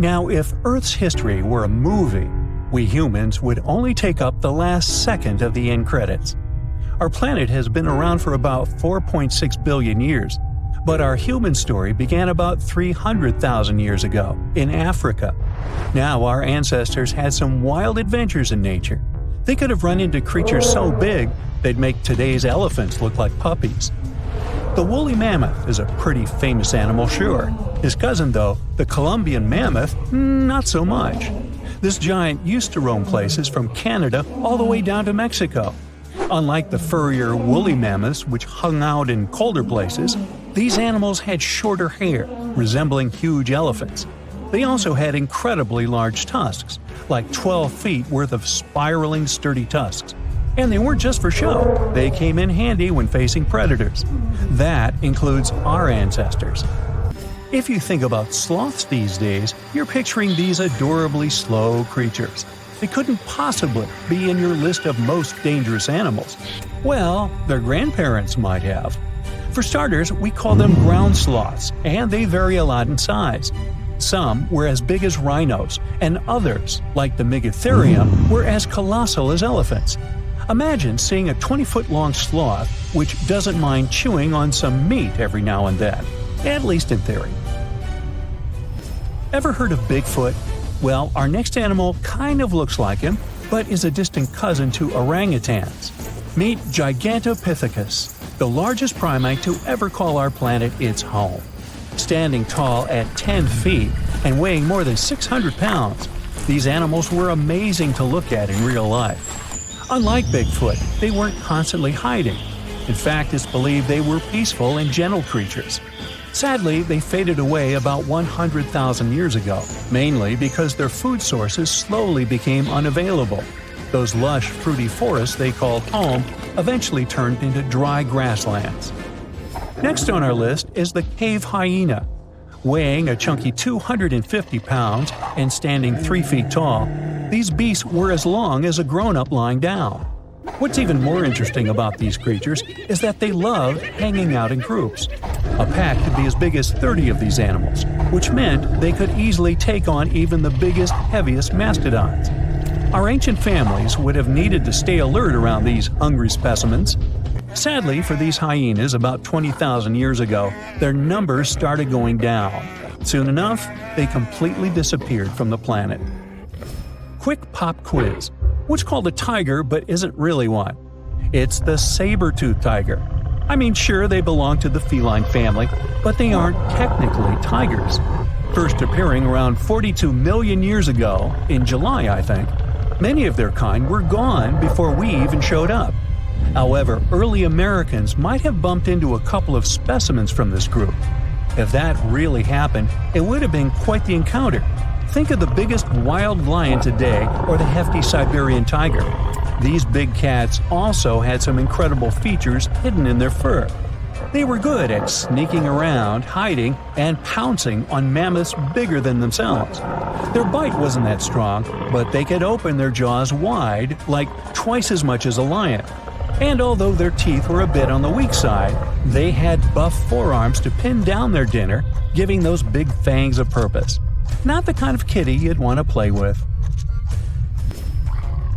Now, if Earth's history were a movie, we humans would only take up the last second of the end credits. Our planet has been around for about 4.6 billion years, but our human story began about 300,000 years ago, in Africa. Now our ancestors had some wild adventures in nature. They could have run into creatures so big they'd make today's elephants look like puppies. The woolly mammoth is a pretty famous animal, sure. His cousin, though, the Columbian mammoth, not so much. This giant used to roam places from Canada all the way down to Mexico. Unlike the furrier woolly mammoths, which hung out in colder places, these animals had shorter hair, resembling huge elephants. They also had incredibly large tusks, like 12 feet worth of spiraling sturdy tusks. And they weren't just for show, they came in handy when facing predators. That includes our ancestors. If you think about sloths these days, you're picturing these adorably slow creatures. They couldn't possibly be in your list of most dangerous animals. Well, their grandparents might have. For starters, we call them ground sloths, and they vary a lot in size. Some were as big as rhinos, and others, like the Megatherium, were as colossal as elephants. Imagine seeing a 20-foot-long sloth which doesn't mind chewing on some meat every now and then, at least in theory. Ever heard of Bigfoot? Well, our next animal kind of looks like him, but is a distant cousin to orangutans. Meet Gigantopithecus, the largest primate to ever call our planet its home. Standing tall at 10 feet and weighing more than 600 pounds, these animals were amazing to look at in real life. Unlike Bigfoot, they weren't constantly hiding. In fact, it's believed they were peaceful and gentle creatures. Sadly, they faded away about 100,000 years ago, mainly because their food sources slowly became unavailable. Those lush, fruity forests they called home eventually turned into dry grasslands. Next on our list is the cave hyena. Weighing a chunky 250 pounds and standing 3 feet tall, these beasts were as long as a grown-up lying down. What's even more interesting about these creatures is that they loved hanging out in groups. A pack could be as big as 30 of these animals, which meant they could easily take on even the biggest, heaviest mastodons. Our ancient families would have needed to stay alert around these hungry specimens. Sadly for these hyenas about 20,000 years ago, their numbers started going down. Soon enough, they completely disappeared from the planet. Quick pop quiz. What's called a tiger but isn't really one? It's the saber-toothed tiger. I mean, sure, they belong to the feline family, but they aren't technically tigers. First appearing around 42 million years ago, in July I think, many of their kind were gone before we even showed up. However, early Americans might have bumped into a couple of specimens from this group. If that really happened, it would have been quite the encounter. Think of the biggest wild lion today or the hefty Siberian tiger. These big cats also had some incredible features hidden in their fur. They were good at sneaking around, hiding, and pouncing on mammoths bigger than themselves. Their bite wasn't that strong, but they could open their jaws wide, like twice as much as a lion. And although their teeth were a bit on the weak side, they had buff forearms to pin down their dinner, giving those big fangs a purpose. Not the kind of kitty you'd want to play with.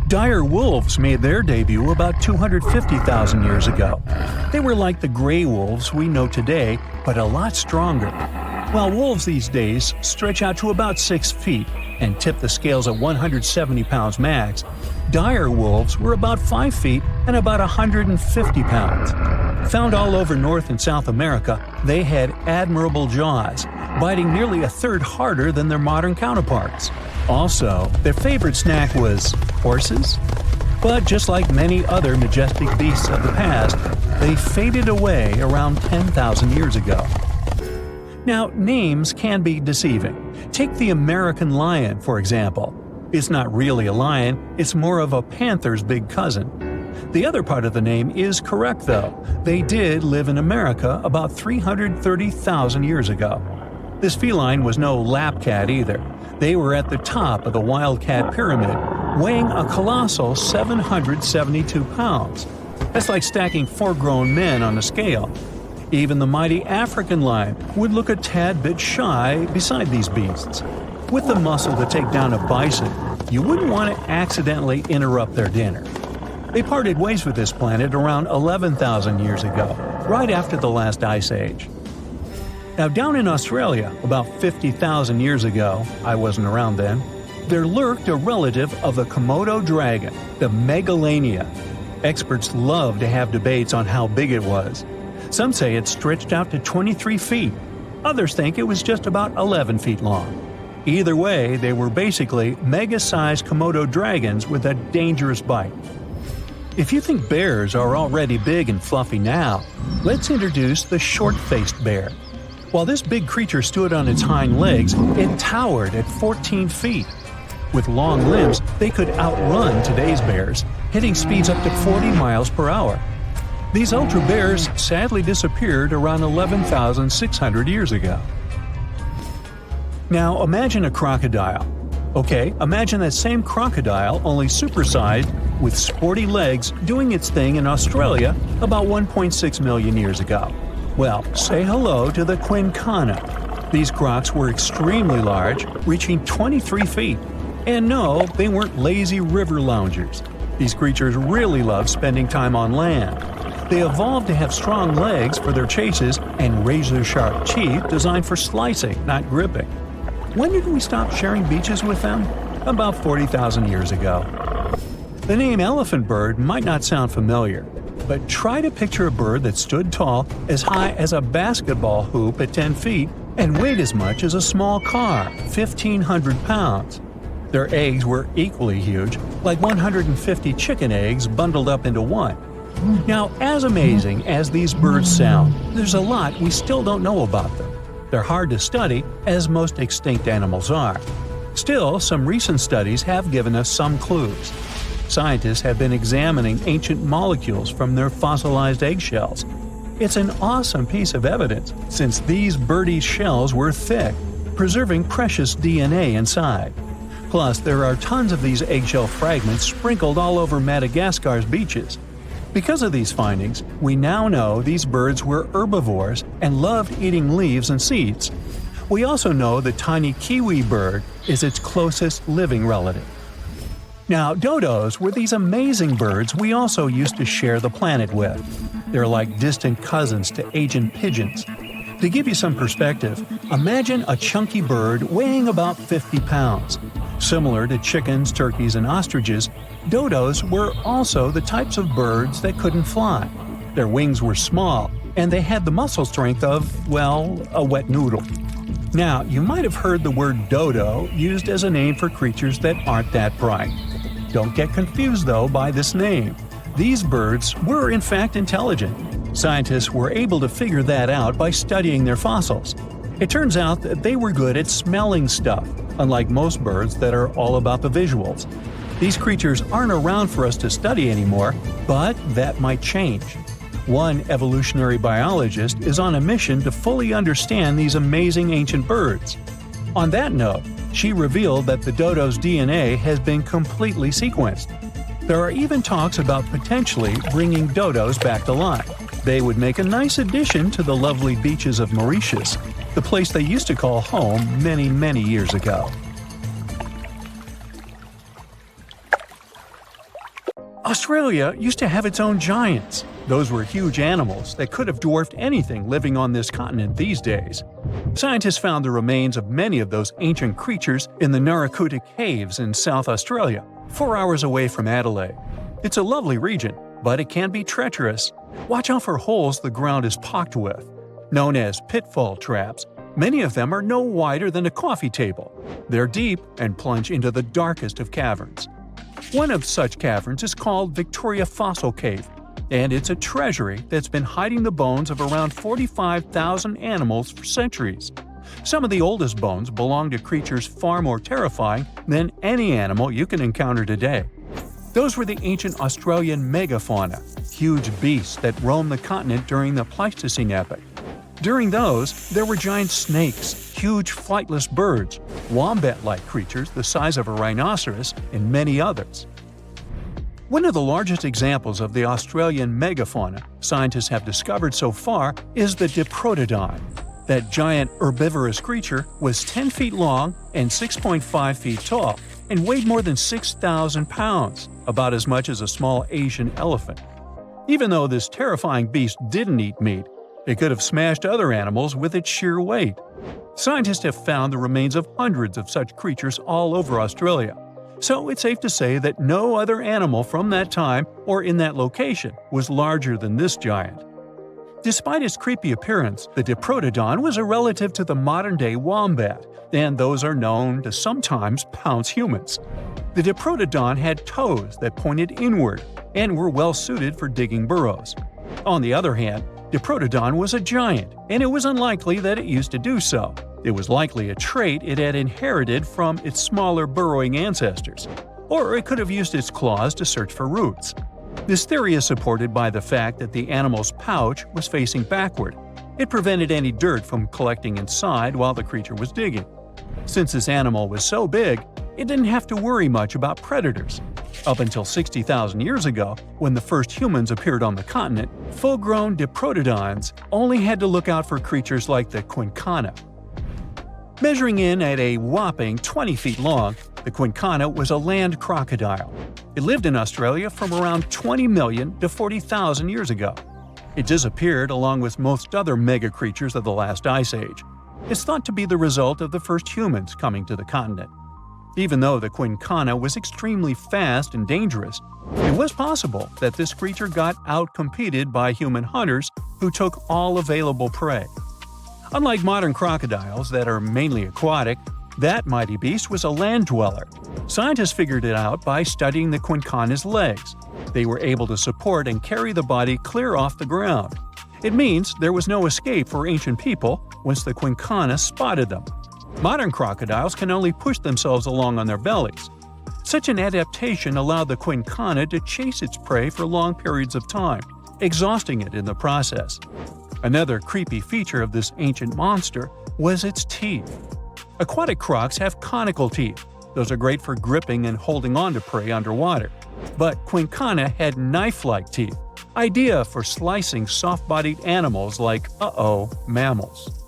Dire wolves made their debut about 250,000 years ago. They were like the gray wolves we know today, but a lot stronger. While wolves these days stretch out to about 6 feet and tip the scales at 170 pounds max, dire wolves were about 5 feet and about 150 pounds. Found all over North and South America, they had admirable jaws, biting nearly a third harder than their modern counterparts. Also, their favorite snack was horses. But just like many other majestic beasts of the past, they faded away around 10,000 years ago. Now, names can be deceiving. Take the American lion, for example. It's not really a lion, it's more of a panther's big cousin. The other part of the name is correct, though. They did live in America about 330,000 years ago. This feline was no lap cat either. They were at the top of the wildcat pyramid, weighing a colossal 772 pounds. That's like stacking 4 grown men on a scale. Even the mighty African lion would look a tad bit shy beside these beasts. With the muscle to take down a bison, you wouldn't want to accidentally interrupt their dinner. They parted ways with this planet around 11,000 years ago, right after the last ice age. Now down in Australia, about 50,000 years ago, I wasn't around then, there lurked a relative of the Komodo dragon, the Megalania. Experts love to have debates on how big it was. Some say it stretched out to 23 feet. Others think it was just about 11 feet long. Either way, they were basically mega-sized Komodo dragons with a dangerous bite. If you think bears are already big and fluffy now, let's introduce the short-faced bear. While this big creature stood on its hind legs, it towered at 14 feet. With long limbs, they could outrun today's bears, hitting speeds up to 40 miles per hour. These ultra bears sadly disappeared around 11,600 years ago. Now imagine a crocodile. Okay, imagine that same crocodile, only supersized, with sporty legs, doing its thing in Australia about 1.6 million years ago. Well, say hello to the quincana. These crocs were extremely large, reaching 23 feet. And no, they weren't lazy river loungers. These creatures really love spending time on land. They evolved to have strong legs for their chases and razor-sharp teeth designed for slicing, not gripping. When did we stop sharing beaches with them? About 40,000 years ago. The name elephant bird might not sound familiar, but try to picture a bird that stood tall, as high as a basketball hoop at 10 feet, and weighed as much as a small car, 1,500 pounds. Their eggs were equally huge, like 150 chicken eggs bundled up into one. Now, as amazing as these birds sound, there's a lot we still don't know about them. They're hard to study, as most extinct animals are. Still, some recent studies have given us some clues. Scientists have been examining ancient molecules from their fossilized eggshells. It's an awesome piece of evidence, since these birdie shells were thick, preserving precious DNA inside. Plus, there are tons of these eggshell fragments sprinkled all over Madagascar's beaches. Because of these findings, we now know these birds were herbivores and loved eating leaves and seeds. We also know the tiny kiwi bird is its closest living relative. Now, dodos were these amazing birds we also used to share the planet with. They're like distant cousins to ancient pigeons. To give you some perspective, imagine a chunky bird weighing about 50 pounds. Similar to chickens, turkeys, and ostriches, dodos were also the types of birds that couldn't fly. Their wings were small, and they had the muscle strength of, well, a wet noodle. Now, you might have heard the word dodo used as a name for creatures that aren't that bright. Don't get confused, though, by this name. These birds were in fact intelligent. Scientists were able to figure that out by studying their fossils. It turns out that they were good at smelling stuff, unlike most birds that are all about the visuals. These creatures aren't around for us to study anymore, but that might change. One evolutionary biologist is on a mission to fully understand these amazing ancient birds. On that note, she revealed that the dodo's DNA has been completely sequenced. There are even talks about potentially bringing dodos back to life. They would make a nice addition to the lovely beaches of Mauritius, the place they used to call home many, many years ago. Australia used to have its own giants. Those were huge animals that could have dwarfed anything living on this continent these days. Scientists found the remains of many of those ancient creatures in the Narracuta Caves in South Australia, 4 hours away from Adelaide. It's a lovely region, but it can be treacherous. Watch out for holes the ground is pocked with. Known as pitfall traps, many of them are no wider than a coffee table. They're deep and plunge into the darkest of caverns. One of such caverns is called Victoria Fossil Cave, and it's a treasury that's been hiding the bones of around 45,000 animals for centuries. Some of the oldest bones belong to creatures far more terrifying than any animal you can encounter today. Those were the ancient Australian megafauna, huge beasts that roamed the continent during the Pleistocene epoch. During those, there were giant snakes, huge flightless birds, wombat-like creatures the size of a rhinoceros, and many others. One of the largest examples of the Australian megafauna scientists have discovered so far is the Diprotodon. That giant herbivorous creature was 10 feet long and 6.5 feet tall, and weighed more than 6,000 pounds, about as much as a small Asian elephant. Even though this terrifying beast didn't eat meat, it could have smashed other animals with its sheer weight. Scientists have found the remains of hundreds of such creatures all over Australia, so it's safe to say that no other animal from that time or in that location was larger than this giant. Despite its creepy appearance, the Diprotodon was a relative to the modern-day wombat, and those are known to sometimes pounce humans. The Diprotodon had toes that pointed inward and were well suited for digging burrows. On the other hand, Diprotodon was a giant, and it was unlikely that it used to do so. It was likely a trait it had inherited from its smaller burrowing ancestors, or it could have used its claws to search for roots. This theory is supported by the fact that the animal's pouch was facing backward. It prevented any dirt from collecting inside while the creature was digging. Since this animal was so big, it didn't have to worry much about predators. Up until 60,000 years ago, when the first humans appeared on the continent, full-grown Diprotodons only had to look out for creatures like the quincana. Measuring in at a whopping 20 feet long, the quincana was a land crocodile. It lived in Australia from around 20 million to 40,000 years ago. It disappeared along with most other mega creatures of the last ice age. It's thought to be the result of the first humans coming to the continent. Even though the quincana was extremely fast and dangerous, it was possible that this creature got outcompeted by human hunters who took all available prey. Unlike modern crocodiles that are mainly aquatic, that mighty beast was a land dweller. Scientists figured it out by studying the quincana's legs. They were able to support and carry the body clear off the ground. It means there was no escape for ancient people once the quincana spotted them. Modern crocodiles can only push themselves along on their bellies. Such an adaptation allowed the quincana to chase its prey for long periods of time, exhausting it in the process. Another creepy feature of this ancient monster was its teeth. Aquatic crocs have conical teeth. Those are great for gripping and holding on to prey underwater. But quincana had knife-like teeth, ideal for slicing soft-bodied animals like mammals.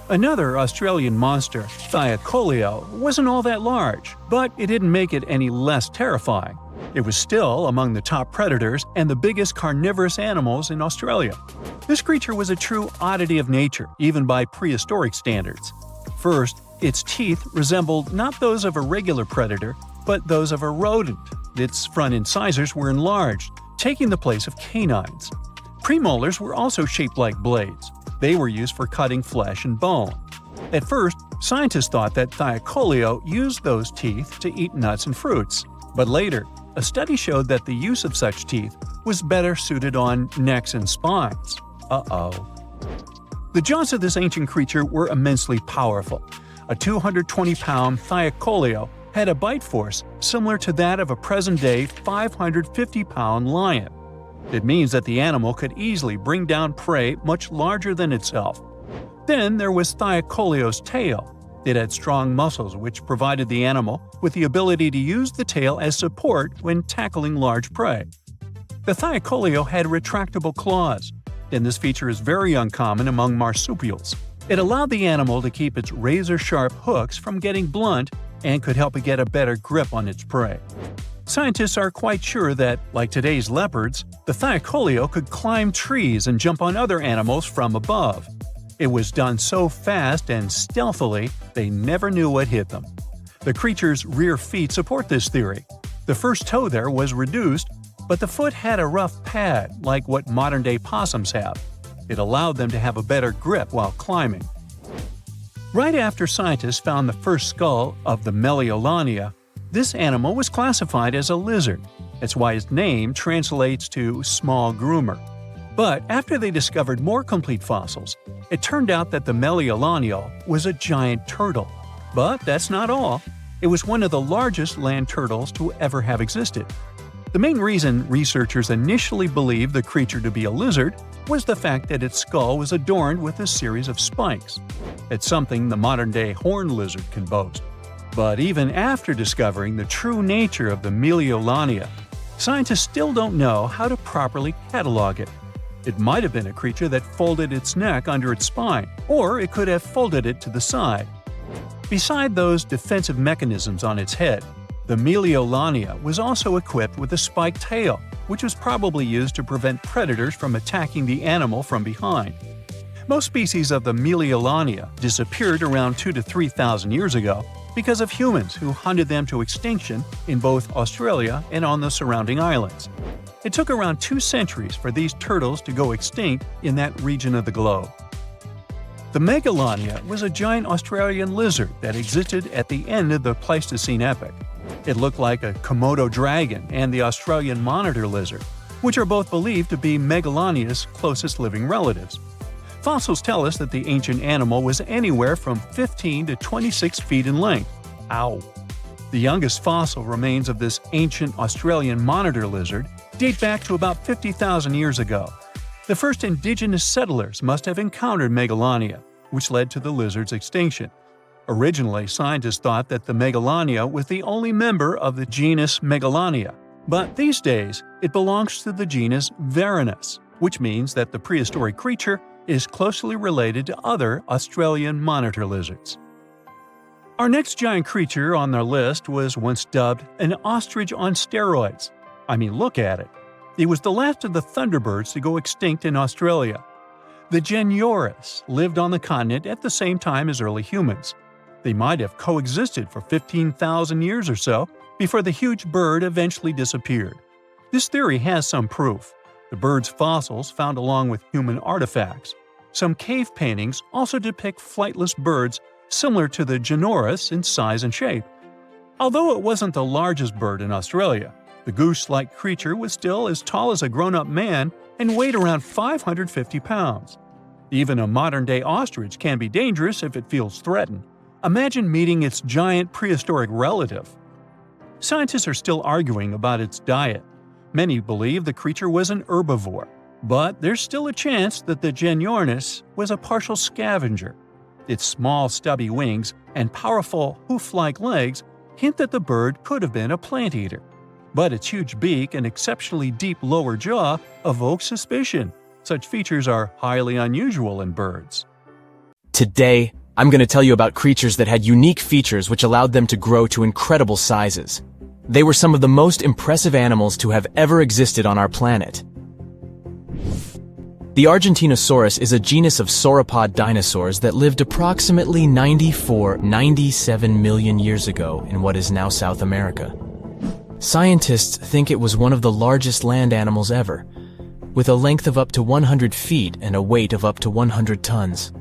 Another Australian monster, Thylacoleo, wasn't all that large, but it didn't make it any less terrifying. It was still among the top predators and the biggest carnivorous animals in Australia. This creature was a true oddity of nature, even by prehistoric standards. First, its teeth resembled not those of a regular predator, but those of a rodent. Its front incisors were enlarged, taking the place of canines. Premolars were also shaped like blades. They were used for cutting flesh and bone. At first, scientists thought that Thylacoleo used those teeth to eat nuts and fruits. But later, a study showed that the use of such teeth was better suited on necks and spines. The jaws of this ancient creature were immensely powerful. A 220-pound Thylacoleo had a bite force similar to that of a present-day 550-pound lion. It means that the animal could easily bring down prey much larger than itself. Then there was Thylacoleo's tail. It had strong muscles which provided the animal with the ability to use the tail as support when tackling large prey. The Thylacoleo had retractable claws, and this feature is very uncommon among marsupials. It allowed the animal to keep its razor-sharp hooks from getting blunt and could help it get a better grip on its prey. Scientists are quite sure that, like today's leopards, the Thylacoleo could climb trees and jump on other animals from above. It was done so fast and stealthily, they never knew what hit them. The creature's rear feet support this theory. The first toe there was reduced, but the foot had a rough pad like what modern-day possums have. It allowed them to have a better grip while climbing. Right after scientists found the first skull of the Meliolania, this animal was classified as a lizard. That's why its name translates to small groomer. But after they discovered more complete fossils, it turned out that the Meliolania was a giant turtle. But that's not all. It was one of the largest land turtles to ever have existed. The main reason researchers initially believed the creature to be a lizard was the fact that its skull was adorned with a series of spikes. It's something the modern-day horned lizard can boast. But even after discovering the true nature of the Meliolania, scientists still don't know how to properly catalog it. It might have been a creature that folded its neck under its spine, or it could have folded it to the side. Beside those defensive mechanisms on its head, the Meliolania was also equipped with a spiked tail, which was probably used to prevent predators from attacking the animal from behind. Most species of the Meliolania disappeared around 2,000 to 3,000 years ago because of humans who hunted them to extinction in both Australia and on the surrounding islands. It took around 2 centuries for these turtles to go extinct in that region of the globe. The Megalania was a giant Australian lizard that existed at the end of the Pleistocene epoch. It looked like a Komodo dragon and the Australian monitor lizard, which are both believed to be Megalania's closest living relatives. Fossils tell us that the ancient animal was anywhere from 15 to 26 feet in length. Ow! The youngest fossil remains of this ancient Australian monitor lizard date back to about 50,000 years ago. The first indigenous settlers must have encountered Megalania, which led to the lizard's extinction. Originally, scientists thought that the Megalania was the only member of the genus Megalania, but these days it belongs to the genus Varanus, which means that the prehistoric creature is closely related to other Australian monitor lizards. Our next giant creature on our list was once dubbed an ostrich on steroids. I mean, look at it. It was the last of the thunderbirds to go extinct in Australia. The Genyornis lived on the continent at the same time as early humans. They might have coexisted for 15,000 years or so before the huge bird eventually disappeared. This theory has some proof. The bird's fossils found along with human artifacts. Some cave paintings also depict flightless birds similar to the Genyornis in size and shape. Although it wasn't the largest bird in Australia, the goose-like creature was still as tall as a grown-up man and weighed around 550 pounds. Even a modern-day ostrich can be dangerous if it feels threatened. Imagine meeting its giant prehistoric relative. Scientists are still arguing about its diet. Many believe the creature was an herbivore, but there's still a chance that the Genyornis was a partial scavenger. Its small, stubby wings and powerful hoof-like legs hint that the bird could have been a plant eater. But its huge beak and exceptionally deep lower jaw evoke suspicion. Such features are highly unusual in birds. Today, I'm going to tell you about creatures that had unique features which allowed them to grow to incredible sizes. They were some of the most impressive animals to have ever existed on our planet. The Argentinosaurus is a genus of sauropod dinosaurs that lived approximately 97 million years ago in what is now South America. Scientists think it was one of the largest land animals ever, with a length of up to 100 feet and a weight of up to 100 tons.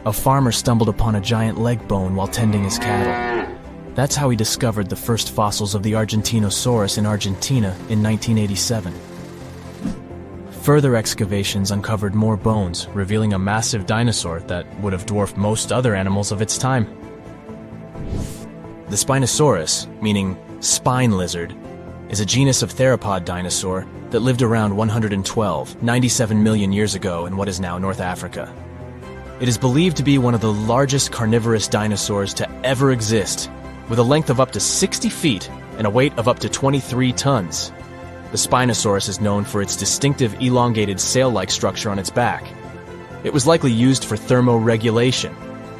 A farmer stumbled upon a giant leg bone while tending his cattle. That's how he discovered the first fossils of the Argentinosaurus in Argentina in 1987. Further excavations uncovered more bones, revealing a massive dinosaur that would have dwarfed most other animals of its time. The Spinosaurus, meaning spine lizard, is a genus of theropod dinosaur that lived around 97 million years ago in what is now North Africa. It is believed to be one of the largest carnivorous dinosaurs to ever exist, with a length of up to 60 feet and a weight of up to 23 tons. The Spinosaurus is known for its distinctive elongated sail-like structure on its back. It was likely used for thermoregulation.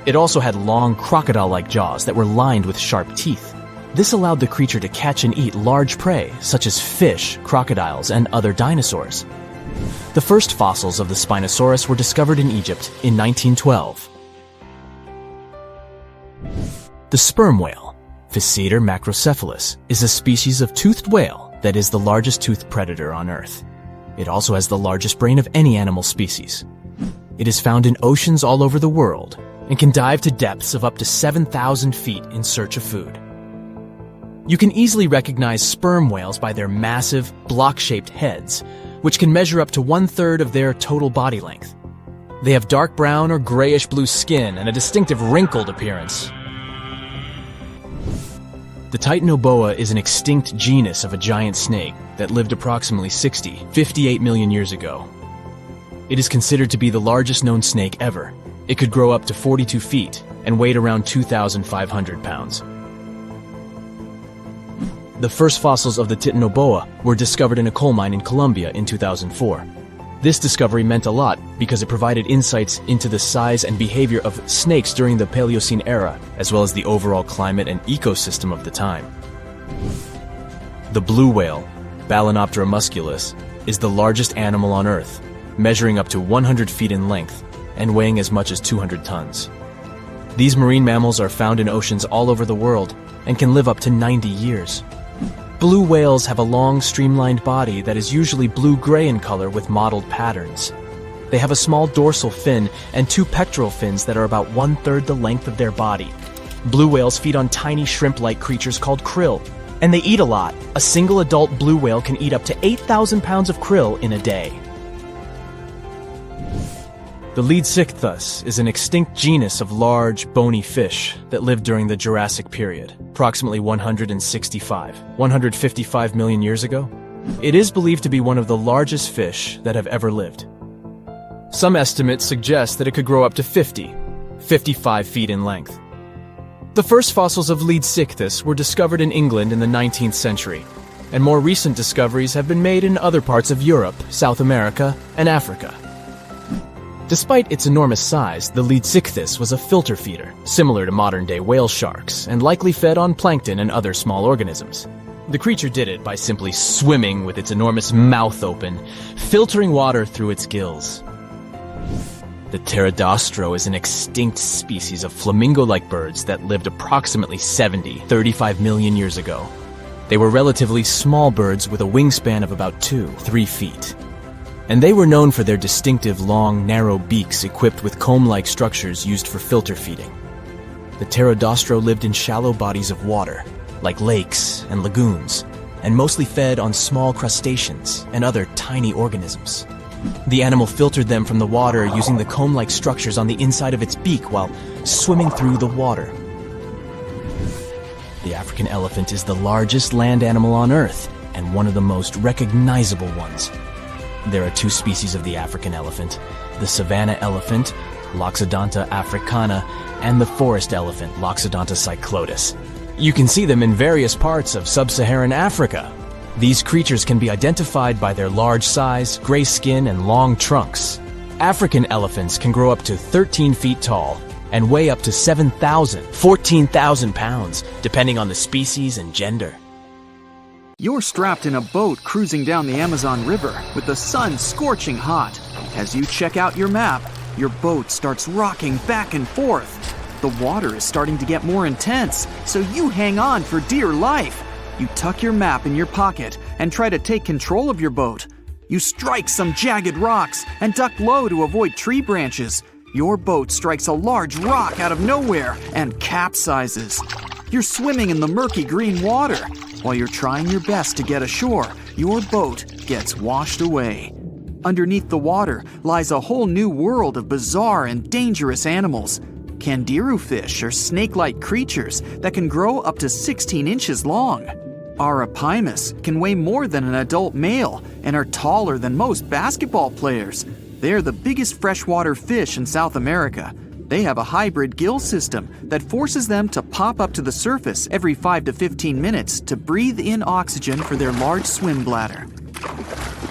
It also had long crocodile-like jaws that were lined with sharp teeth. This allowed the creature to catch and eat large prey, such as fish, crocodiles, and other dinosaurs. The first fossils of the Spinosaurus were discovered in Egypt in 1912. The sperm whale, Physeter macrocephalus, is a species of toothed whale that is the largest toothed predator on Earth. It also has the largest brain of any animal species. It is found in oceans all over the world and can dive to depths of up to 7,000 feet in search of food. You can easily recognize sperm whales by their massive, block-shaped heads, which can measure up to 1/3 of their total body length. They have dark brown or grayish-blue skin and a distinctive wrinkled appearance. The Titanoboa is an extinct genus of a giant snake that lived approximately 58 million years ago. It is considered to be the largest known snake ever. It could grow up to 42 feet and weighed around 2,500 pounds. The first fossils of the Titanoboa were discovered in a coal mine in Colombia in 2004. This discovery meant a lot because it provided insights into the size and behavior of snakes during the Paleocene era, as well as the overall climate and ecosystem of the time. The blue whale, Balænoptera musculus, is the largest animal on Earth, measuring up to 100 feet in length and weighing as much as 200 tons. These marine mammals are found in oceans all over the world and can live up to 90 years. Blue whales have a long, streamlined body that is usually blue-gray in color with mottled patterns. They have a small dorsal fin and 2 pectoral fins that are about 1/3 the length of their body. Blue whales feed on tiny shrimp-like creatures called krill, and they eat a lot. A single adult blue whale can eat up to 8,000 pounds of krill in a day. The Leedsichthus is an extinct genus of large, bony fish that lived during the Jurassic period, approximately 155 million years ago. It is believed to be one of the largest fish that have ever lived. Some estimates suggest that it could grow up to 55 feet in length. The first fossils of Leedsichthus were discovered in England in the 19th century, and more recent discoveries have been made in other parts of Europe, South America, and Africa. Despite its enormous size, the Leedsichthus was a filter feeder, similar to modern-day whale sharks, and likely fed on plankton and other small organisms. The creature did it by simply swimming with its enormous mouth open, filtering water through its gills. The pterodostro is an extinct species of flamingo-like birds that lived approximately 35 million years ago. They were relatively small birds with a wingspan of about 2-3 feet. And they were known for their distinctive long, narrow beaks equipped with comb-like structures used for filter feeding. The pterodostro lived in shallow bodies of water, like lakes and lagoons, and mostly fed on small crustaceans and other tiny organisms. The animal filtered them from the water using the comb-like structures on the inside of its beak while swimming through the water. The African elephant is the largest land animal on Earth and one of the most recognizable ones. There are 2 species of the African elephant, the savanna elephant, Loxodonta africana, and the forest elephant, Loxodonta cyclotis. You can see them in various parts of sub-Saharan Africa. These creatures can be identified by their large size, gray skin, and long trunks. African elephants can grow up to 13 feet tall and weigh up to 14,000 pounds, depending on the species and gender. You're strapped in a boat cruising down the Amazon River with the sun scorching hot. As you check out your map, your boat starts rocking back and forth. The water is starting to get more intense, so you hang on for dear life. You tuck your map in your pocket and try to take control of your boat. You strike some jagged rocks and duck low to avoid tree branches. Your boat strikes a large rock out of nowhere and capsizes. You're swimming in the murky green water. While you're trying your best to get ashore, your boat gets washed away. Underneath the water lies a whole new world of bizarre and dangerous animals. Candiru fish are snake-like creatures that can grow up to 16 inches long. Arapimus can weigh more than an adult male and are taller than most basketball players. They're the biggest freshwater fish in South America. They have a hybrid gill system that forces them to pop up to the surface every 5 to 15 minutes to breathe in oxygen for their large swim bladder.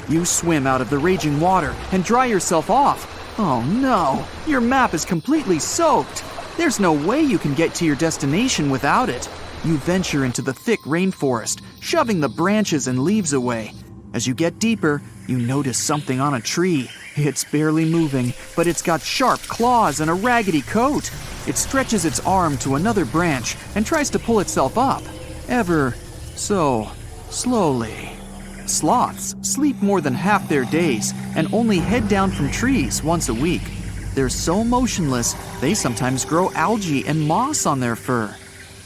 You swim out of the raging water and dry yourself off. Oh no, your map is completely soaked. There's no way you can get to your destination without it. You venture into the thick rainforest, shoving the branches and leaves away. As you get deeper, you notice something on a tree. It's barely moving, but it's got sharp claws and a raggedy coat. It stretches its arm to another branch and tries to pull itself up, ever so slowly. Sloths sleep more than half their days and only head down from trees once a week. They're so motionless, they sometimes grow algae and moss on their fur.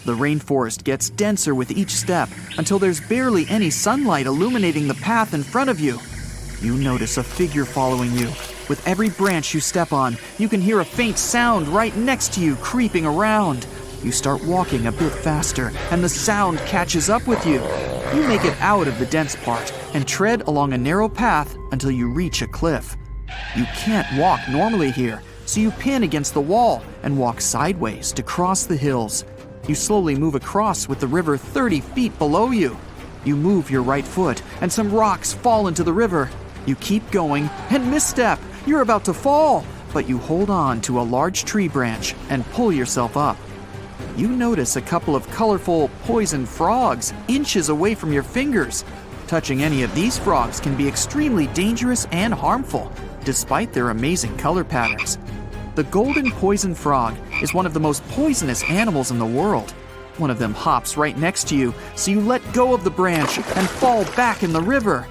The rainforest gets denser with each step until there's barely any sunlight illuminating the path in front of you. You notice a figure following you. With every branch you step on, you can hear a faint sound right next to you creeping around. You start walking a bit faster, and the sound catches up with you. You make it out of the dense part and tread along a narrow path until you reach a cliff. You can't walk normally here, so you pin against the wall and walk sideways to cross the hills. You slowly move across with the river 30 feet below you. You move your right foot, and some rocks fall into the river. You keep going and misstep. You're about to fall, but you hold on to a large tree branch and pull yourself up. You notice a couple of colorful poison frogs inches away from your fingers. Touching any of these frogs can be extremely dangerous and harmful, despite their amazing color patterns. The golden poison frog is one of the most poisonous animals in the world. One of them hops right next to you, so you let go of the branch and fall back in the river.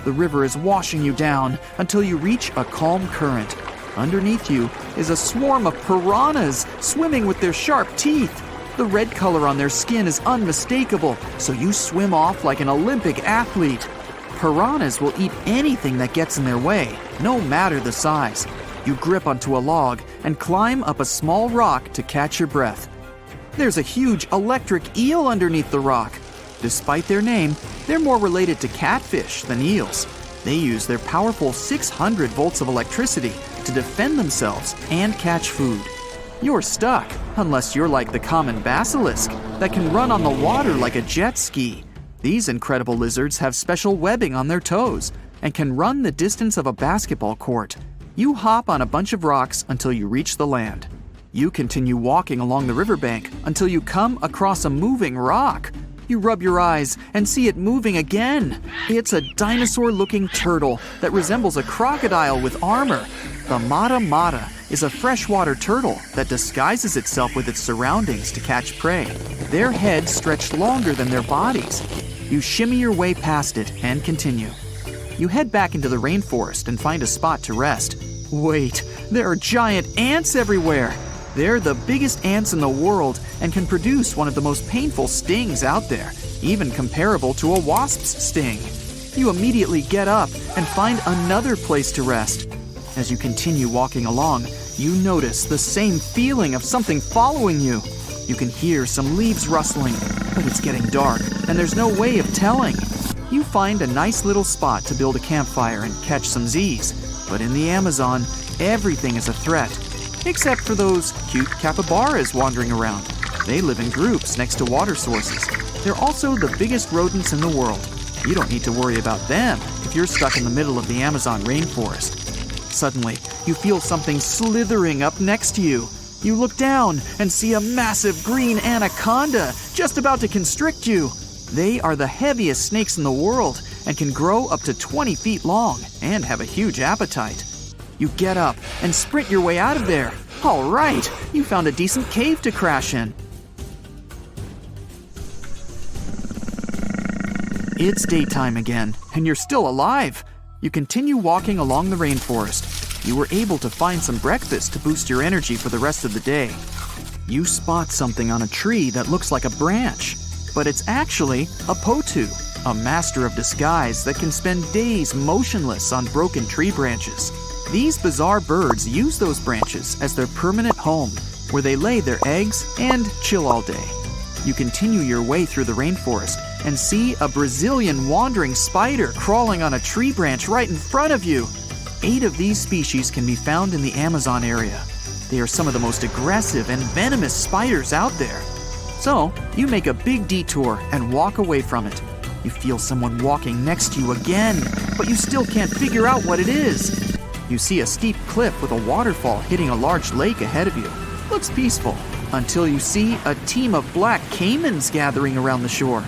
The river is washing you down until you reach a calm current. Underneath you is a swarm of piranhas swimming with their sharp teeth. The red color on their skin is unmistakable, so you swim off like an Olympic athlete. Piranhas will eat anything that gets in their way, no matter the size. You grip onto a log and climb up a small rock to catch your breath. There's a huge electric eel underneath the rock. Despite their name, they're more related to catfish than eels. They use their powerful 600 volts of electricity to defend themselves and catch food. You're stuck, unless you're like the common basilisk that can run on the water like a jet ski. These incredible lizards have special webbing on their toes and can run the distance of a basketball court. You hop on a bunch of rocks until you reach the land. You continue walking along the riverbank until you come across a moving rock. You rub your eyes and see it moving again. It's a dinosaur-looking turtle that resembles a crocodile with armor. The mata mata is a freshwater turtle that disguises itself with its surroundings to catch prey. Their heads stretch longer than their bodies. You shimmy your way past it and continue. You head back into the rainforest and find a spot to rest. Wait, there are giant ants everywhere. They're the biggest ants in the world and can produce one of the most painful stings out there, even comparable to a wasp's sting. You immediately get up and find another place to rest. As you continue walking along, you notice the same feeling of something following you. You can hear some leaves rustling, but it's getting dark and there's no way of telling. You find a nice little spot to build a campfire and catch some Z's. But in the Amazon, everything is a threat, except for those cute capybaras wandering around. They live in groups next to water sources. They're also the biggest rodents in the world. You don't need to worry about them if you're stuck in the middle of the Amazon rainforest. Suddenly, you feel something slithering up next to you. You look down and see a massive green anaconda just about to constrict you. They are the heaviest snakes in the world and can grow up to 20 feet long and have a huge appetite. You get up and sprint your way out of there. All right, you found a decent cave to crash in. It's daytime again, and you're still alive. You continue walking along the rainforest. You were able to find some breakfast to boost your energy for the rest of the day. You spot something on a tree that looks like a branch, but it's actually a potu, a master of disguise that can spend days motionless on broken tree branches. These bizarre birds use those branches as their permanent home, where they lay their eggs and chill all day. You continue your way through the rainforest and see a Brazilian wandering spider crawling on a tree branch right in front of you. 8 of these species can be found in the Amazon area. They are some of the most aggressive and venomous spiders out there. So, you make a big detour and walk away from it. You feel someone walking next to you again, but you still can't figure out what it is. You see a steep cliff with a waterfall hitting a large lake ahead of you. Looks peaceful, until you see a team of black caimans gathering around the shore.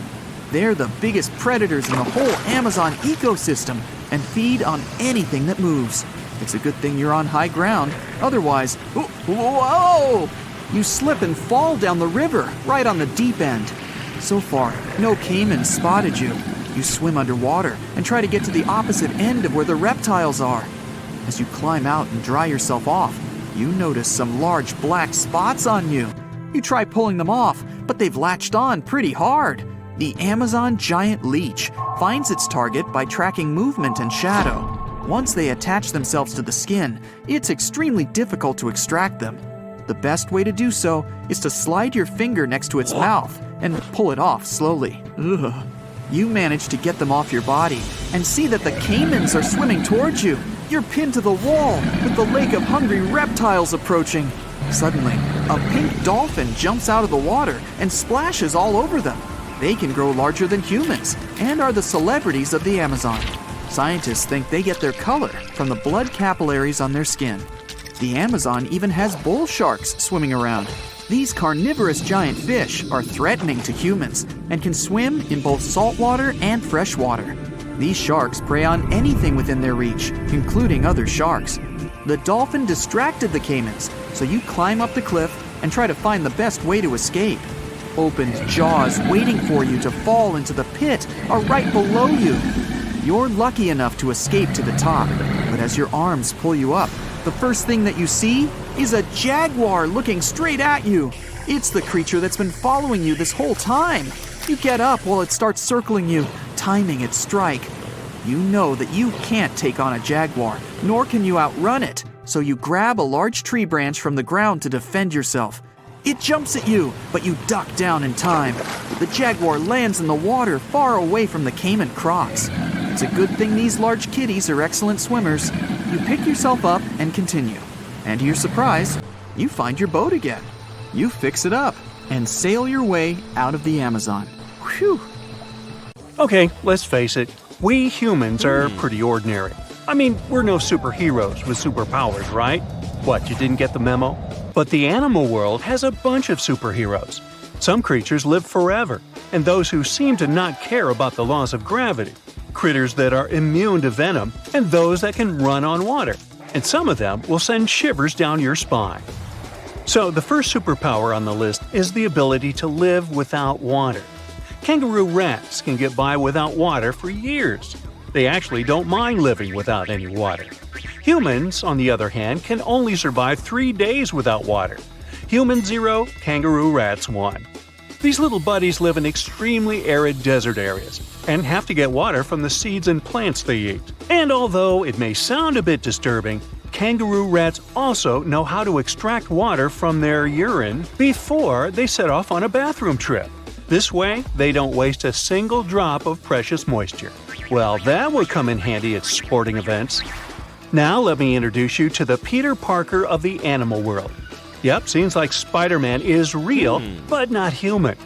They're the biggest predators in the whole Amazon ecosystem and feed on anything that moves. It's a good thing you're on high ground, otherwise, whoa! You slip and fall down the river, right on the deep end. So far, no caimans spotted you. You swim underwater and try to get to the opposite end of where the reptiles are. As you climb out and dry yourself off, you notice some large black spots on you. You try pulling them off, but they've latched on pretty hard. The Amazon giant leech finds its target by tracking movement and shadow. Once they attach themselves to the skin, it's extremely difficult to extract them. The best way to do so is to slide your finger next to its mouth and pull it off slowly. Ugh. You manage to get them off your body and see that the caimans are swimming towards you. You're pinned to the wall with the lake of hungry reptiles approaching. Suddenly, a pink dolphin jumps out of the water and splashes all over them. They can grow larger than humans and are the celebrities of the Amazon. Scientists think they get their color from the blood capillaries on their skin. The Amazon even has bull sharks swimming around. These carnivorous giant fish are threatening to humans and can swim in both saltwater and freshwater. These sharks prey on anything within their reach, including other sharks. The dolphin distracted the caimans, so you climb up the cliff and try to find the best way to escape. Opened jaws waiting for you to fall into the pit are right below you. You're lucky enough to escape to the top, but as your arms pull you up, the first thing that you see is a jaguar looking straight at you. It's the creature that's been following you this whole time. You get up while it starts circling you, timing its strike. You know that you can't take on a jaguar, nor can you outrun it, so you grab a large tree branch from the ground to defend yourself. It jumps at you, but you duck down in time. The jaguar lands in the water far away from the caiman crocs. It's a good thing these large kitties are excellent swimmers. You pick yourself up and continue. And to your surprise, you find your boat again. You fix it up and sail your way out of the Amazon. Whew! Okay, let's face it, we humans are pretty ordinary. I mean, we're no superheroes with superpowers, right? What, you didn't get the memo? But the animal world has a bunch of superheroes. Some creatures live forever, and those who seem to not care about the laws of gravity. Critters that are immune to venom, and those that can run on water. And some of them will send shivers down your spine. So the first superpower on the list is the ability to live without water. Kangaroo rats can get by without water for years. They actually don't mind living without any water. Humans, on the other hand, can only survive 3 days without water. Humans 0, kangaroo rats 1. These little buddies live in extremely arid desert areas and have to get water from the seeds and plants they eat. And although it may sound a bit disturbing, kangaroo rats also know how to extract water from their urine before they set off on a bathroom trip. This way, they don't waste a single drop of precious moisture. Well, that would come in handy at sporting events. Now let me introduce you to the Peter Parker of the animal world. Yep, seems like Spider-Man is real, but not human.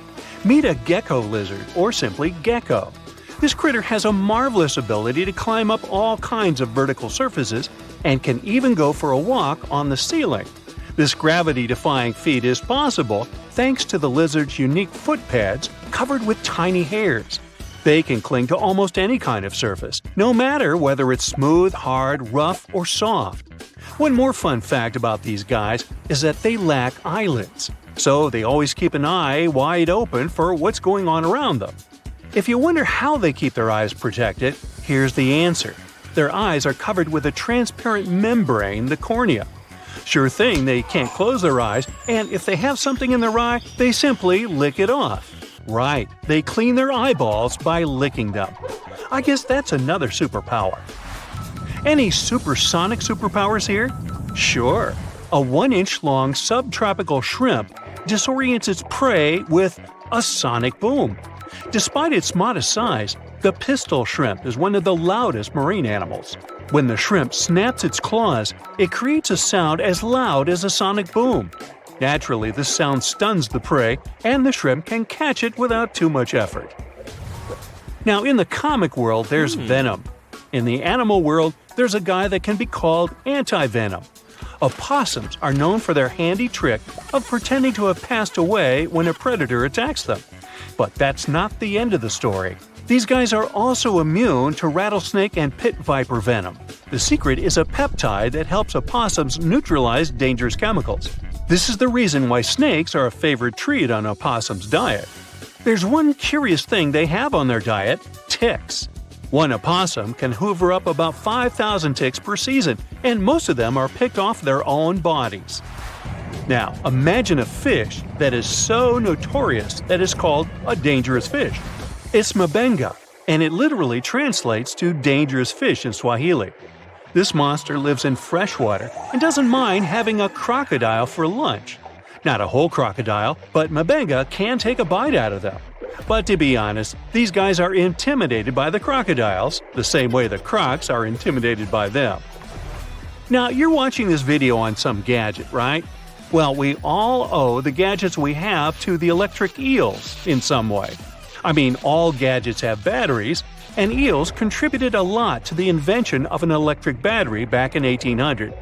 Meet a gecko lizard, or simply gecko. This critter has a marvelous ability to climb up all kinds of vertical surfaces and can even go for a walk on the ceiling. This gravity-defying feat is possible thanks to the lizard's unique foot pads covered with tiny hairs. They can cling to almost any kind of surface, no matter whether it's smooth, hard, rough, or soft. One more fun fact about these guys is that they lack eyelids, so they always keep an eye wide open for what's going on around them. If you wonder how they keep their eyes protected, here's the answer. Their eyes are covered with a transparent membrane, the cornea. Sure thing, they can't close their eyes, and if they have something in their eye, they simply lick it off. Right, they clean their eyeballs by licking them. I guess that's another superpower. Any supersonic superpowers here? Sure. A 1-inch long subtropical shrimp disorients its prey with a sonic boom. Despite its modest size, the pistol shrimp is one of the loudest marine animals. When the shrimp snaps its claws, it creates a sound as loud as a sonic boom. Naturally, this sound stuns the prey, and the shrimp can catch it without too much effort. Now, in the comic world, there's venom. In the animal world, there's a guy that can be called anti-venom. Opossums are known for their handy trick of pretending to have passed away when a predator attacks them. But that's not the end of the story. These guys are also immune to rattlesnake and pit viper venom. The secret is a peptide that helps opossums neutralize dangerous chemicals. This is the reason why snakes are a favorite treat on opossums' diet. There's one curious thing they have on their diet: ticks. One opossum can hoover up about 5,000 ticks per season, and most of them are picked off their own bodies. Now, imagine a fish that is so notorious that it's called a dangerous fish. It's mabenga, and it literally translates to dangerous fish in Swahili. This monster lives in freshwater and doesn't mind having a crocodile for lunch. Not a whole crocodile, but mabenga can take a bite out of them. But to be honest, these guys are intimidated by the crocodiles, the same way the crocs are intimidated by them. Now, you're watching this video on some gadget, right? Well, we all owe the gadgets we have to the electric eels in some way. I mean, all gadgets have batteries, and eels contributed a lot to the invention of an electric battery back in 1800.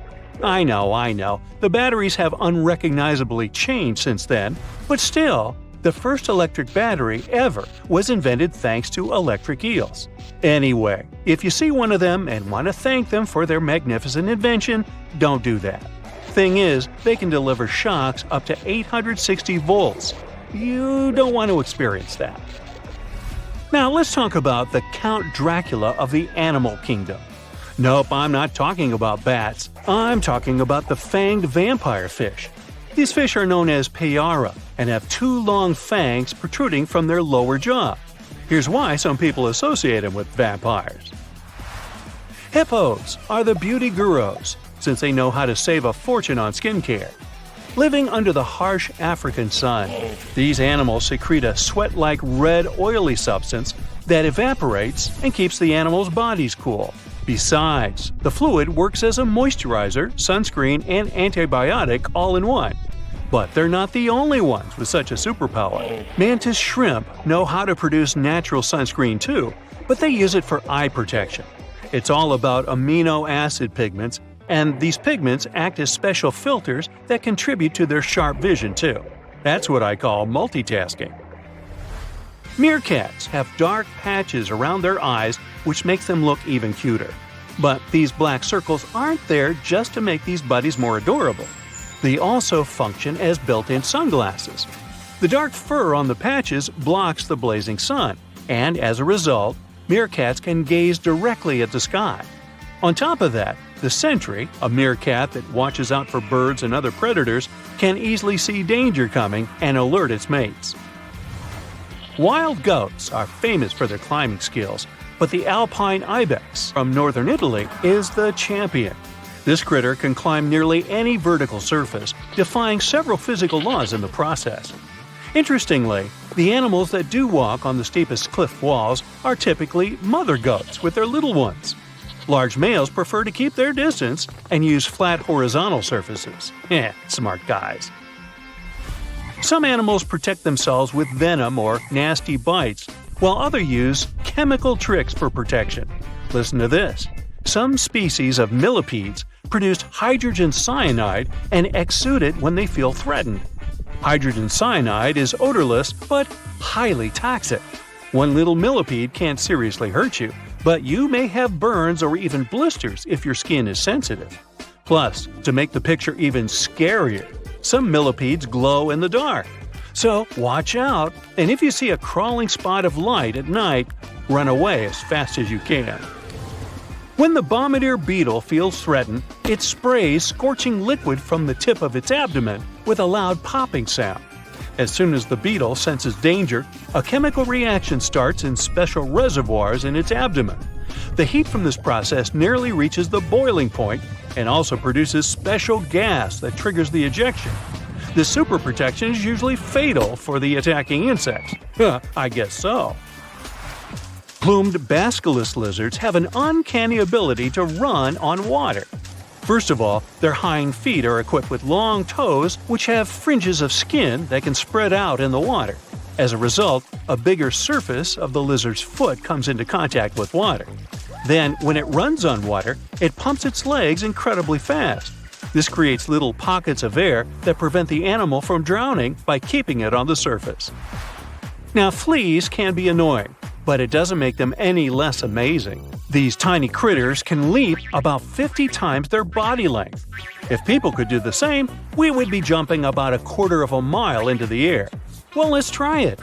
I know, the batteries have unrecognizably changed since then, but still, the first electric battery ever was invented thanks to electric eels. Anyway, if you see one of them and want to thank them for their magnificent invention, don't do that. Thing is, they can deliver shocks up to 860 volts. You don't want to experience that. Now let's talk about the Count Dracula of the animal kingdom. Nope, I'm not talking about bats. I'm talking about the fanged vampire fish. These fish are known as payara and have two long fangs protruding from their lower jaw. Here's why some people associate them with vampires. Hippos are the beauty gurus, since they know how to save a fortune on skincare. Living under the harsh African sun, these animals secrete a sweat-like red oily substance that evaporates and keeps the animals' bodies cool. Besides, the fluid works as a moisturizer, sunscreen, and antibiotic all in one. But they're not the only ones with such a superpower. Mantis shrimp know how to produce natural sunscreen too, but they use it for eye protection. It's all about amino acid pigments, and these pigments act as special filters that contribute to their sharp vision too. That's what I call multitasking. Meerkats have dark patches around their eyes which makes them look even cuter. But these black circles aren't there just to make these buddies more adorable. They also function as built-in sunglasses. The dark fur on the patches blocks the blazing sun, and as a result, meerkats can gaze directly at the sky. On top of that, the sentry, a meerkat that watches out for birds and other predators, can easily see danger coming and alert its mates. Wild goats are famous for their climbing skills, but the alpine ibex from northern Italy is the champion. This critter can climb nearly any vertical surface, defying several physical laws in the process. Interestingly, the animals that do walk on the steepest cliff walls are typically mother goats with their little ones. Large males prefer to keep their distance and use flat horizontal surfaces. Smart guys. Some animals protect themselves with venom or nasty bites, while others use chemical tricks for protection. Listen to this. Some species of millipedes produce hydrogen cyanide and exude it when they feel threatened. Hydrogen cyanide is odorless but highly toxic. One little millipede can't seriously hurt you, but you may have burns or even blisters if your skin is sensitive. Plus, to make the picture even scarier, some millipedes glow in the dark. So watch out, and if you see a crawling spot of light at night, run away as fast as you can. When the bombardier beetle feels threatened, it sprays scorching liquid from the tip of its abdomen with a loud popping sound. As soon as the beetle senses danger, a chemical reaction starts in special reservoirs in its abdomen. The heat from this process nearly reaches the boiling point and also produces special gas that triggers the ejection. This super protection is usually fatal for the attacking insects. I guess so. Plumed basilisk lizards have an uncanny ability to run on water. First of all, their hind feet are equipped with long toes which have fringes of skin that can spread out in the water. As a result, a bigger surface of the lizard's foot comes into contact with water. Then, when it runs on water, it pumps its legs incredibly fast. This creates little pockets of air that prevent the animal from drowning by keeping it on the surface. Now, fleas can be annoying, but it doesn't make them any less amazing. These tiny critters can leap about 50 times their body length. If people could do the same, we would be jumping about 1/4 mile into the air. Well, let's try it.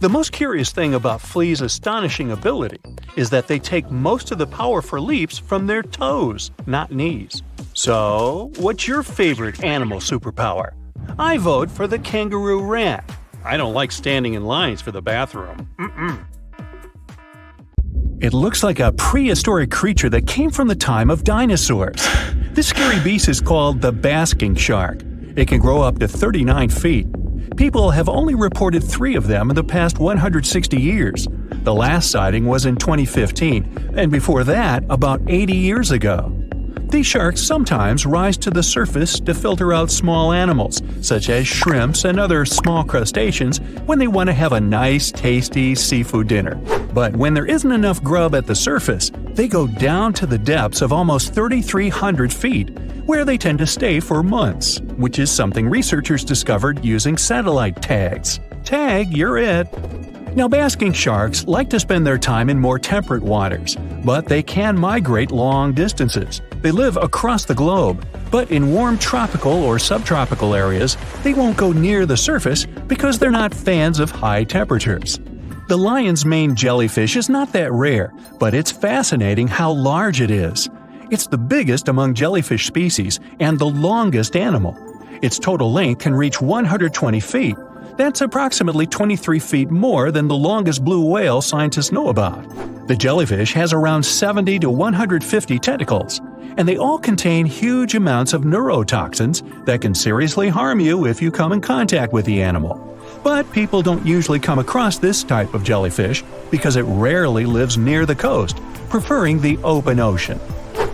The most curious thing about fleas' astonishing ability is that they take most of the power for leaps from their toes, not knees. So, what's your favorite animal superpower? I vote for the kangaroo rat. I don't like standing in lines for the bathroom. It looks like a prehistoric creature that came from the time of dinosaurs. This scary beast is called the basking shark. It can grow up to 39 feet. People have only reported 3 of them in the past 160 years. The last sighting was in 2015, and before that, about 80 years ago. These sharks sometimes rise to the surface to filter out small animals, such as shrimps and other small crustaceans, when they want to have a nice, tasty seafood dinner. But when there isn't enough grub at the surface, they go down to the depths of almost 3,300 feet, where they tend to stay for months, which is something researchers discovered using satellite tags. Tag, you're it! Now, basking sharks like to spend their time in more temperate waters, but they can migrate long distances. They live across the globe, but in warm tropical or subtropical areas, they won't go near the surface because they're not fans of high temperatures. The lion's mane jellyfish is not that rare, but it's fascinating how large it is. It's the biggest among jellyfish species and the longest animal. Its total length can reach 120 feet. That's approximately 23 feet more than the longest blue whale scientists know about. The jellyfish has around 70 to 150 tentacles, and they all contain huge amounts of neurotoxins that can seriously harm you if you come in contact with the animal. But people don't usually come across this type of jellyfish because it rarely lives near the coast, preferring the open ocean.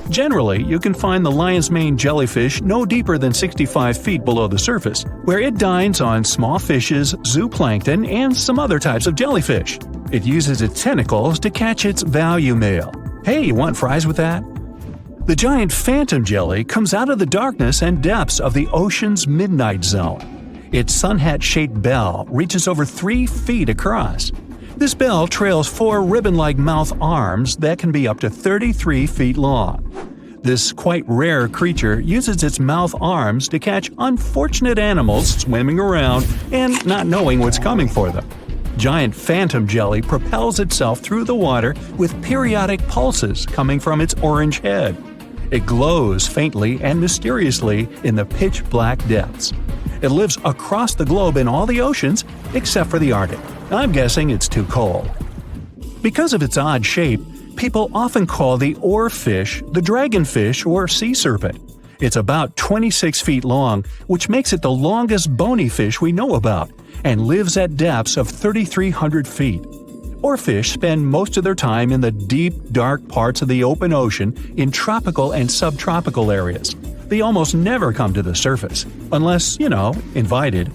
Generally, you can find the lion's mane jellyfish no deeper than 65 feet below the surface, where it dines on small fishes, zooplankton, and some other types of jellyfish. It uses its tentacles to catch its value meal. Hey, you want fries with that? The giant phantom jelly comes out of the darkness and depths of the ocean's midnight zone. Its sun hat-shaped bell reaches over 3 feet across. This bell trails 4 ribbon-like mouth arms that can be up to 33 feet long. This quite rare creature uses its mouth arms to catch unfortunate animals swimming around and not knowing what's coming for them. Giant phantom jelly propels itself through the water with periodic pulses coming from its orange head. It glows faintly and mysteriously in the pitch-black depths. It lives across the globe in all the oceans except for the Arctic. I'm guessing it's too cold. Because of its odd shape, people often call the oarfish the dragonfish or sea serpent. It's about 26 feet long, which makes it the longest bony fish we know about, and lives at depths of 3,300 feet. Oarfish spend most of their time in the deep, dark parts of the open ocean in tropical and subtropical areas. They almost never come to the surface, unless, invited.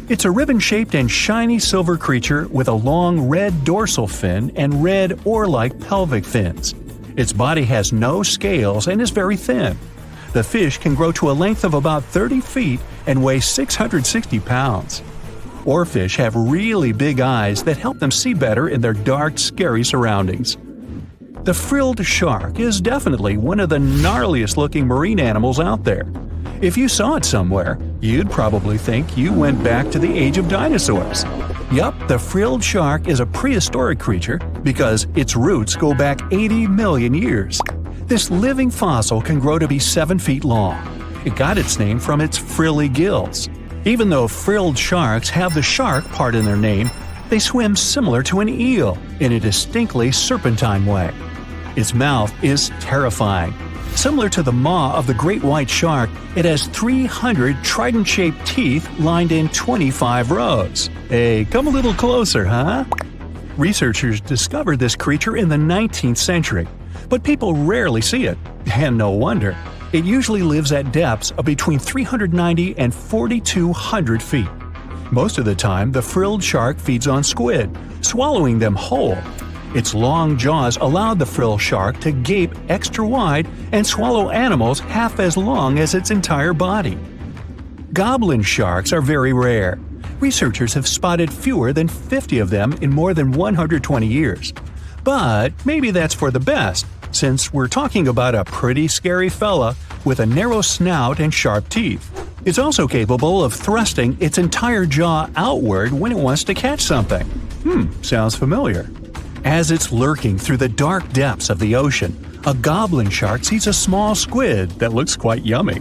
It's a ribbon-shaped and shiny silver creature with a long red dorsal fin and red oar-like pelvic fins. Its body has no scales and is very thin. The fish can grow to a length of about 30 feet and weigh 660 pounds. Oarfish have really big eyes that help them see better in their dark, scary surroundings. The frilled shark is definitely one of the gnarliest-looking marine animals out there. If you saw it somewhere, you'd probably think you went back to the age of dinosaurs. Yup, the frilled shark is a prehistoric creature because its roots go back 80 million years. This living fossil can grow to be 7 feet long. It got its name from its frilly gills. Even though frilled sharks have the shark part in their name, they swim similar to an eel in a distinctly serpentine way. Its mouth is terrifying. Similar to the maw of the great white shark, it has 300 trident-shaped teeth lined in 25 rows. Hey, come a little closer, huh? Researchers discovered this creature in the 19th century, but people rarely see it, and no wonder. It usually lives at depths of between 390 and 4,200 feet. Most of the time, the frilled shark feeds on squid, swallowing them whole. Its long jaws allowed the frilled shark to gape extra wide and swallow animals half as long as its entire body. Goblin sharks are very rare. Researchers have spotted fewer than 50 of them in more than 120 years. But maybe that's for the best, since we're talking about a pretty scary fella with a narrow snout and sharp teeth. It's also capable of thrusting its entire jaw outward when it wants to catch something. Sounds familiar. As it's lurking through the dark depths of the ocean, a goblin shark sees a small squid that looks quite yummy.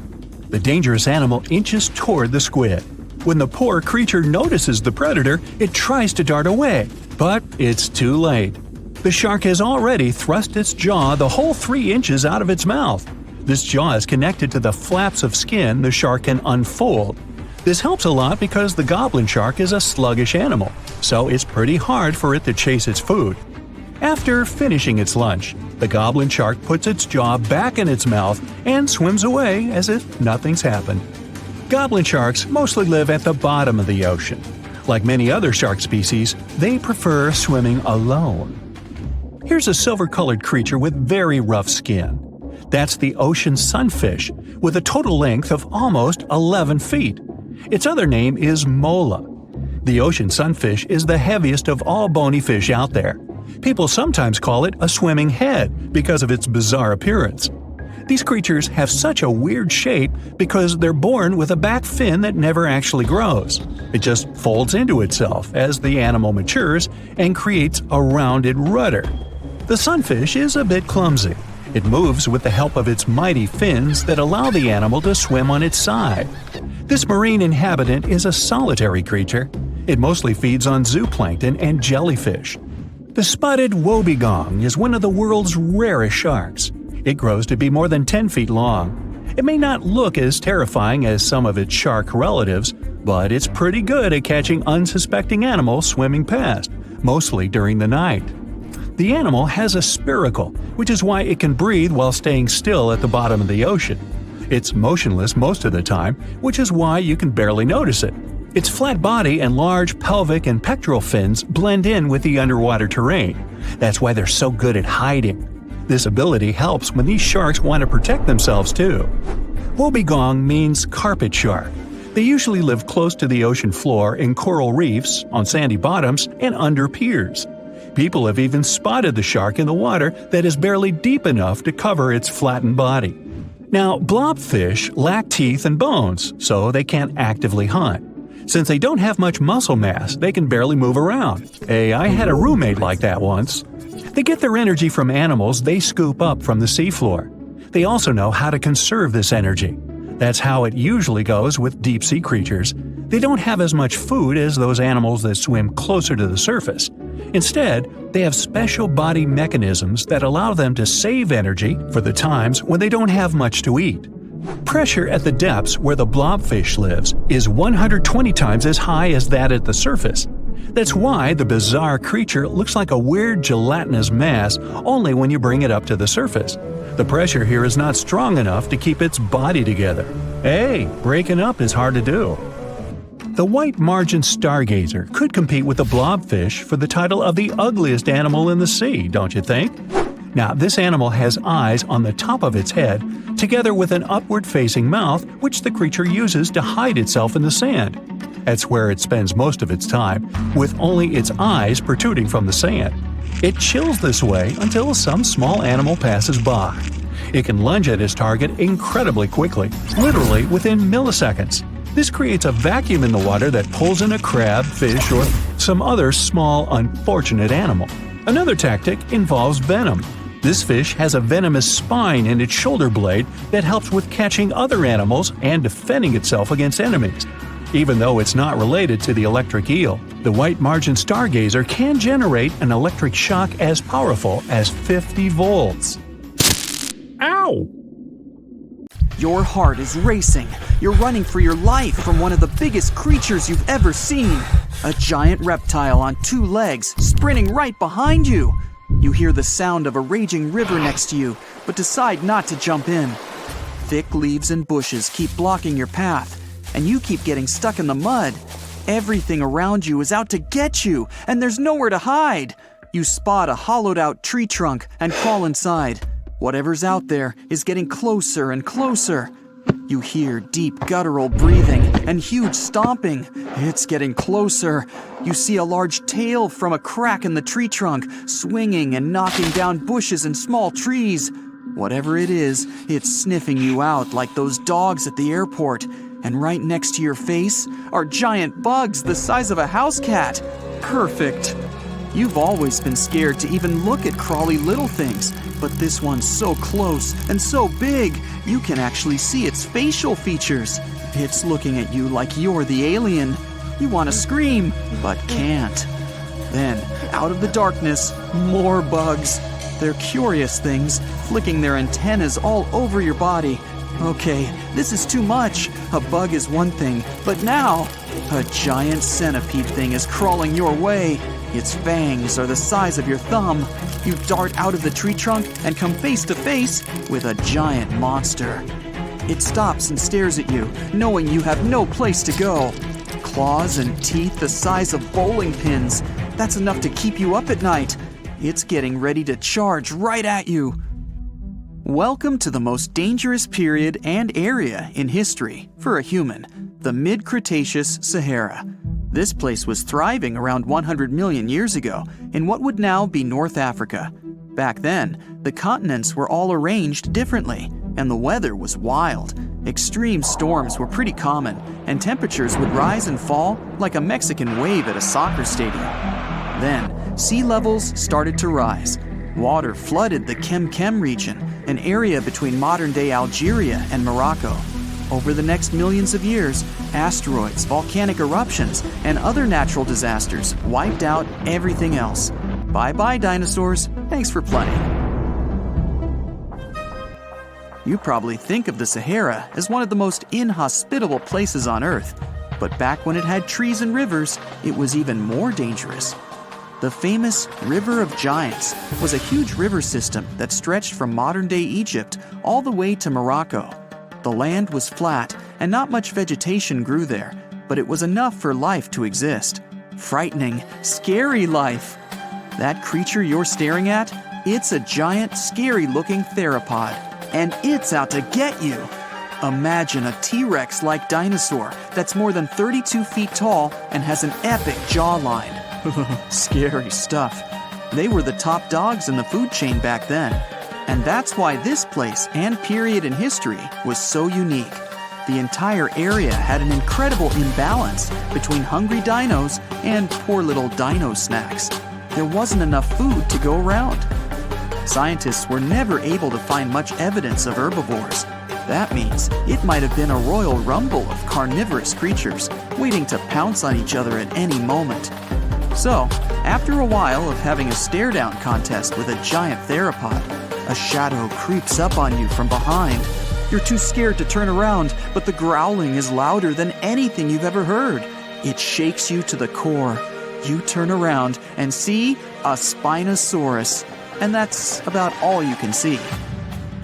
The dangerous animal inches toward the squid. When the poor creature notices the predator, it tries to dart away, but it's too late. The shark has already thrust its jaw the whole 3 inches out of its mouth. This jaw is connected to the flaps of skin the shark can unfold. This helps a lot because the goblin shark is a sluggish animal, so it's pretty hard for it to chase its food. After finishing its lunch, the goblin shark puts its jaw back in its mouth and swims away as if nothing's happened. Goblin sharks mostly live at the bottom of the ocean. Like many other shark species, they prefer swimming alone. Here's a silver-colored creature with very rough skin. That's the ocean sunfish, with a total length of almost 11 feet. Its other name is mola. The ocean sunfish is the heaviest of all bony fish out there. People sometimes call it a swimming head because of its bizarre appearance. These creatures have such a weird shape because they're born with a back fin that never actually grows. It just folds into itself as the animal matures and creates a rounded rudder. The sunfish is a bit clumsy. It moves with the help of its mighty fins that allow the animal to swim on its side. This marine inhabitant is a solitary creature. It mostly feeds on zooplankton and jellyfish. The spotted wobbegong is one of the world's rarest sharks. It grows to be more than 10 feet long. It may not look as terrifying as some of its shark relatives, but it's pretty good at catching unsuspecting animals swimming past, mostly during the night. The animal has a spiracle, which is why it can breathe while staying still at the bottom of the ocean. It's motionless most of the time, which is why you can barely notice it. Its flat body and large pelvic and pectoral fins blend in with the underwater terrain. That's why they're so good at hiding. This ability helps when these sharks want to protect themselves too. Wobbegong means carpet shark. They usually live close to the ocean floor in coral reefs, on sandy bottoms, and under piers. People have even spotted the shark in the water that is barely deep enough to cover its flattened body. Now, blobfish lack teeth and bones, so they can't actively hunt. Since they don't have much muscle mass, they can barely move around. Hey, I had a roommate like that once. They get their energy from animals they scoop up from the seafloor. They also know how to conserve this energy. That's how it usually goes with deep-sea creatures. They don't have as much food as those animals that swim closer to the surface. Instead, they have special body mechanisms that allow them to save energy for the times when they don't have much to eat. Pressure at the depths where the blobfish lives is 120 times as high as that at the surface. That's why the bizarre creature looks like a weird gelatinous mass only when you bring it up to the surface. The pressure here is not strong enough to keep its body together. Hey, breaking up is hard to do. The white margin stargazer could compete with the blobfish for the title of the ugliest animal in the sea, don't you think? Now, this animal has eyes on the top of its head, together with an upward-facing mouth which the creature uses to hide itself in the sand. That's where it spends most of its time, with only its eyes protruding from the sand. It chills this way until some small animal passes by. It can lunge at its target incredibly quickly, literally within milliseconds. This creates a vacuum in the water that pulls in a crab, fish, or some other small, unfortunate animal. Another tactic involves venom. This fish has a venomous spine in its shoulder blade that helps with catching other animals and defending itself against enemies. Even though it's not related to the electric eel, the white margin stargazer can generate an electric shock as powerful as 50 volts. Ow! Your heart is racing. You're running for your life from one of the biggest creatures you've ever seen. A giant reptile on 2 legs, sprinting right behind you. You hear the sound of a raging river next to you, but decide not to jump in. Thick leaves and bushes keep blocking your path, and you keep getting stuck in the mud. Everything around you is out to get you, and there's nowhere to hide. You spot a hollowed-out tree trunk and crawl inside. Whatever's out there is getting closer and closer. You hear deep guttural breathing and huge stomping. It's getting closer. You see a large tail from a crack in the tree trunk, swinging and knocking down bushes and small trees. Whatever it is, it's sniffing you out like those dogs at the airport. And right next to your face are giant bugs the size of a house cat. Perfect. You've always been scared to even look at crawly little things, but this one's so close and so big, you can actually see its facial features. It's looking at you like you're the alien. You want to scream, but can't. Then, out of the darkness, more bugs. They're curious things, flicking their antennas all over your body. Okay, this is too much. A bug is one thing, but now, a giant centipede thing is crawling your way. Its fangs are the size of your thumb. You dart out of the tree trunk and come face to face with a giant monster. It stops and stares at you, knowing you have no place to go. Claws and teeth the size of bowling pins. That's enough to keep you up at night. It's getting ready to charge right at you. Welcome to the most dangerous period and area in history for a human, the Mid-Cretaceous Sahara. This place was thriving around 100 million years ago in what would now be North Africa. Back then, the continents were all arranged differently, and the weather was wild. Extreme storms were pretty common, and temperatures would rise and fall like a Mexican wave at a soccer stadium. Then, sea levels started to rise. Water flooded the Kem region, an area between modern-day Algeria and Morocco. Over the next millions of years, asteroids, volcanic eruptions, and other natural disasters wiped out everything else. Bye-bye, dinosaurs. Thanks for playing. You probably think of the Sahara as one of the most inhospitable places on Earth, but back when it had trees and rivers, it was even more dangerous. The famous River of Giants was a huge river system that stretched from modern-day Egypt all the way to Morocco. The land was flat and not much vegetation grew there, but it was enough for life to exist. Frightening, scary life. That creature you're staring at, it's a giant, scary-looking theropod, and it's out to get you. Imagine a T-Rex-like dinosaur that's more than 32 feet tall and has an epic jawline. Scary stuff. They were the top dogs in the food chain back then. And that's why this place and period in history was so unique. The entire area had an incredible imbalance between hungry dinos and poor little dino snacks. There wasn't enough food to go around. Scientists were never able to find much evidence of herbivores. That means it might have been a royal rumble of carnivorous creatures waiting to pounce on each other at any moment. So, after a while of having a stare-down contest with a giant theropod, a shadow creeps up on you from behind. You're too scared to turn around, but the growling is louder than anything you've ever heard. It shakes you to the core. You turn around and see a Spinosaurus, and that's about all you can see.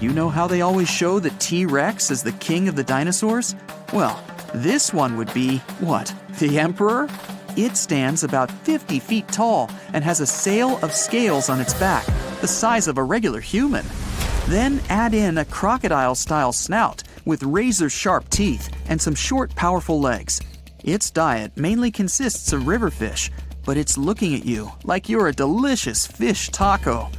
You know how they always show the T-Rex as the king of the dinosaurs? Well, this one would be, what, the emperor? It stands about 50 feet tall and has a sail of scales on its back, the size of a regular human. Then add in a crocodile-style snout with razor-sharp teeth and some short, powerful legs. Its diet mainly consists of river fish, but it's looking at you like you're a delicious fish taco.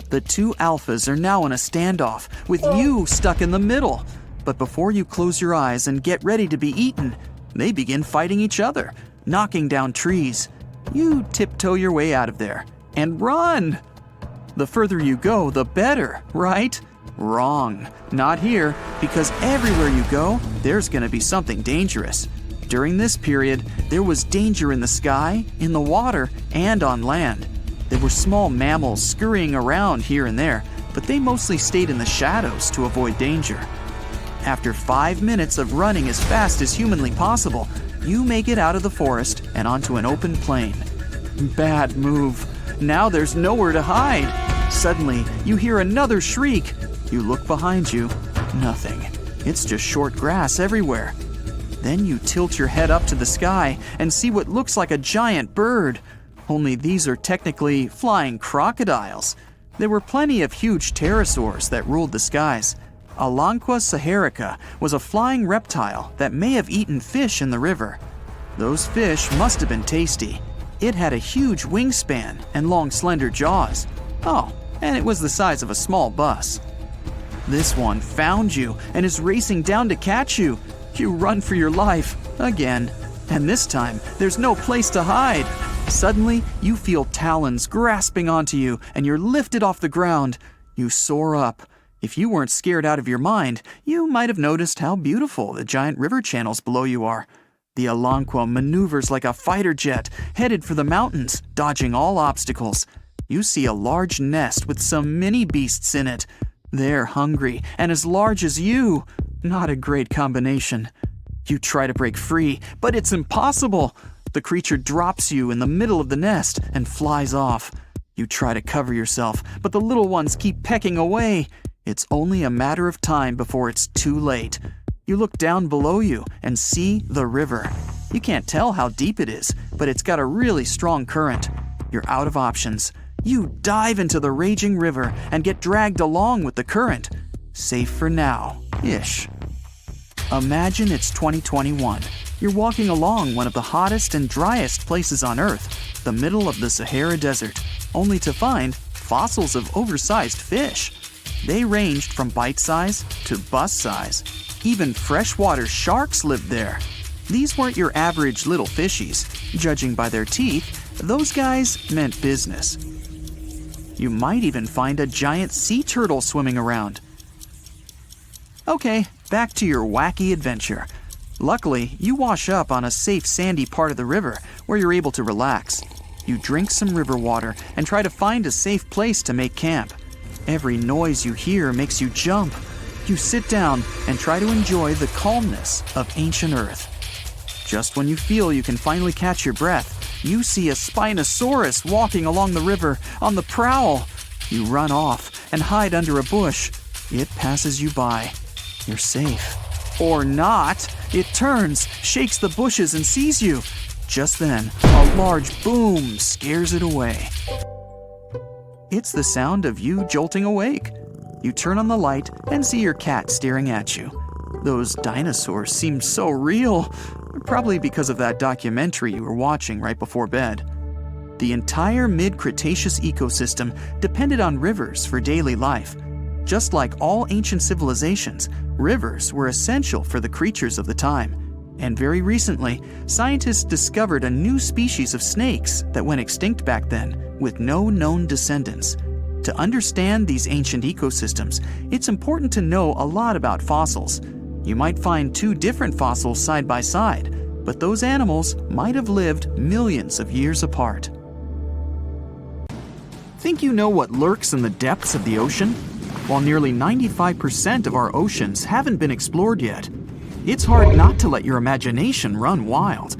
The two alphas are now in a standoff, with you stuck in the middle. But before you close your eyes and get ready to be eaten, they begin fighting each other, knocking down trees. You tiptoe your way out of there and run. The further you go, the better, right? Wrong. Not here, because everywhere you go, there's going to be something dangerous. During this period, there was danger in the sky, in the water, and on land. There were small mammals scurrying around here and there, but they mostly stayed in the shadows to avoid danger. After 5 minutes of running as fast as humanly possible, you make it out of the forest and onto an open plain. Bad move. Now there's nowhere to hide. Suddenly, you hear another shriek. You look behind you. Nothing. It's just short grass everywhere. Then you tilt your head up to the sky and see what looks like a giant bird. Only these are technically flying crocodiles. There were plenty of huge pterosaurs that ruled the skies. Alanqua saharica was a flying reptile that may have eaten fish in the river. Those fish must have been tasty. It had a huge wingspan and long, slender jaws. Oh, and it was the size of a small bus. This one found you and is racing down to catch you. You run for your life, again. And this time, there's no place to hide. Suddenly, you feel talons grasping onto you and you're lifted off the ground. You soar up. If you weren't scared out of your mind, you might have noticed how beautiful the giant river channels below you are. The Alanqua maneuvers like a fighter jet, headed for the mountains, dodging all obstacles. You see a large nest with some mini beasts in it. They're hungry and as large as you. Not a great combination. You try to break free, but it's impossible. the creature drops you in the middle of the nest and flies off. You try to cover yourself, but the little ones keep pecking away. It's only a matter of time before it's too late. You look down below you and see the river. You can't tell how deep it is, but it's got a really strong current. You're out of options. You dive into the raging river and get dragged along with the current. Safe for now-ish. Imagine it's 2021. You're walking along one of the hottest and driest places on Earth, the middle of the Sahara Desert, only to find fossils of oversized fish. They ranged from bite size to bus size. Even freshwater sharks lived there. These weren't your average little fishies. Judging by their teeth, those guys meant business. You might even find a giant sea turtle swimming around. Okay, back to your wacky adventure. Luckily, you wash up on a safe sandy part of the river where you're able to relax. You drink some river water and try to find a safe place to make camp. Every noise you hear makes you jump. You sit down and try to enjoy the calmness of ancient Earth. Just when you feel you can finally catch your breath, you see a Spinosaurus walking along the river on the prowl. You run off and hide under a bush. It passes you by. You're safe. Or not. It turns, shakes the bushes, and sees you. Just then, a large boom scares it away. It's the sound of you jolting awake. You turn on the light and see your cat staring at you. Those dinosaurs seem so real, probably because of that documentary you were watching right before bed. The entire Mid-Cretaceous ecosystem depended on rivers for daily life. Just like all ancient civilizations, rivers were essential for the creatures of the time. And very recently, scientists discovered a new species of snakes that went extinct back then, with no known descendants. To understand these ancient ecosystems, it's important to know a lot about fossils. You might find two different fossils side by side, but those animals might have lived millions of years apart. Think you know what lurks in the depths of the ocean? While nearly 95% of our oceans haven't been explored yet, it's hard not to let your imagination run wild.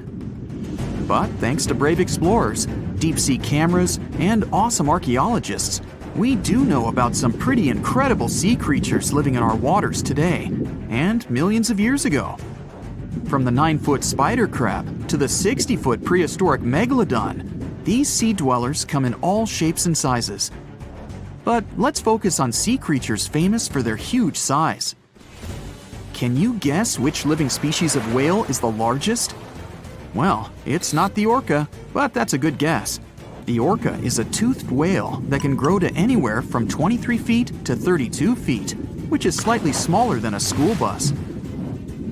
But thanks to brave explorers, deep-sea cameras, and awesome archaeologists, we do know about some pretty incredible sea creatures living in our waters today, and millions of years ago. From the 9-foot spider crab to the 60-foot prehistoric megalodon, these sea dwellers come in all shapes and sizes. But let's focus on sea creatures famous for their huge size. Can you guess which living species of whale is the largest? Well, it's not the orca, but that's a good guess. The orca is a toothed whale that can grow to anywhere from 23 feet to 32 feet, which is slightly smaller than a school bus.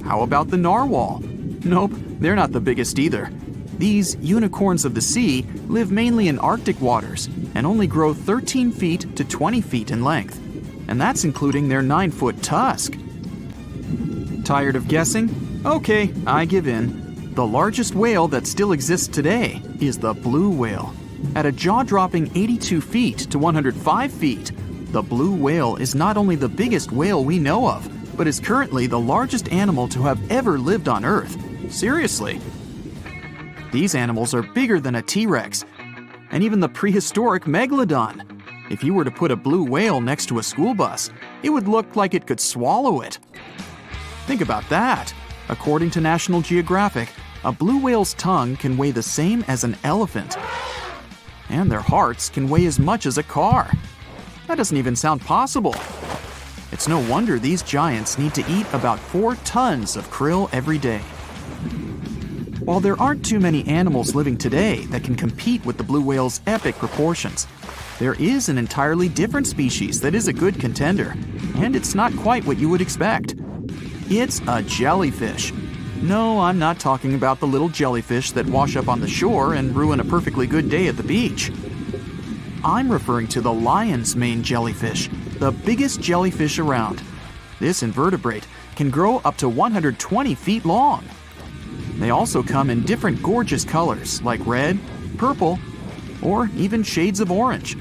How about the narwhal? Nope, they're not the biggest either. These unicorns of the sea live mainly in Arctic waters and only grow 13 feet to 20 feet in length, and that's including their 9-foot tusk. Tired of guessing? Okay, I give in. The largest whale that still exists today is the blue whale. At a jaw-dropping 82 feet to 105 feet, the blue whale is not only the biggest whale we know of, but is currently the largest animal to have ever lived on Earth. Seriously. These animals are bigger than a T-Rex, and even the prehistoric megalodon. If you were to put a blue whale next to a school bus, it would look like it could swallow it. Think about that. According to National Geographic, a blue whale's tongue can weigh the same as an elephant. And their hearts can weigh as much as a car. That doesn't even sound possible. It's no wonder these giants need to eat about 4 tons of krill every day. While there aren't too many animals living today that can compete with the blue whale's epic proportions, there is an entirely different species that is a good contender, and it's not quite what you would expect. It's a jellyfish. No, I'm not talking about the little jellyfish that wash up on the shore and ruin a perfectly good day at the beach. I'm referring to the lion's mane jellyfish, the biggest jellyfish around. This invertebrate can grow up to 120 feet long. They also come in different gorgeous colors like red, purple, or even shades of orange.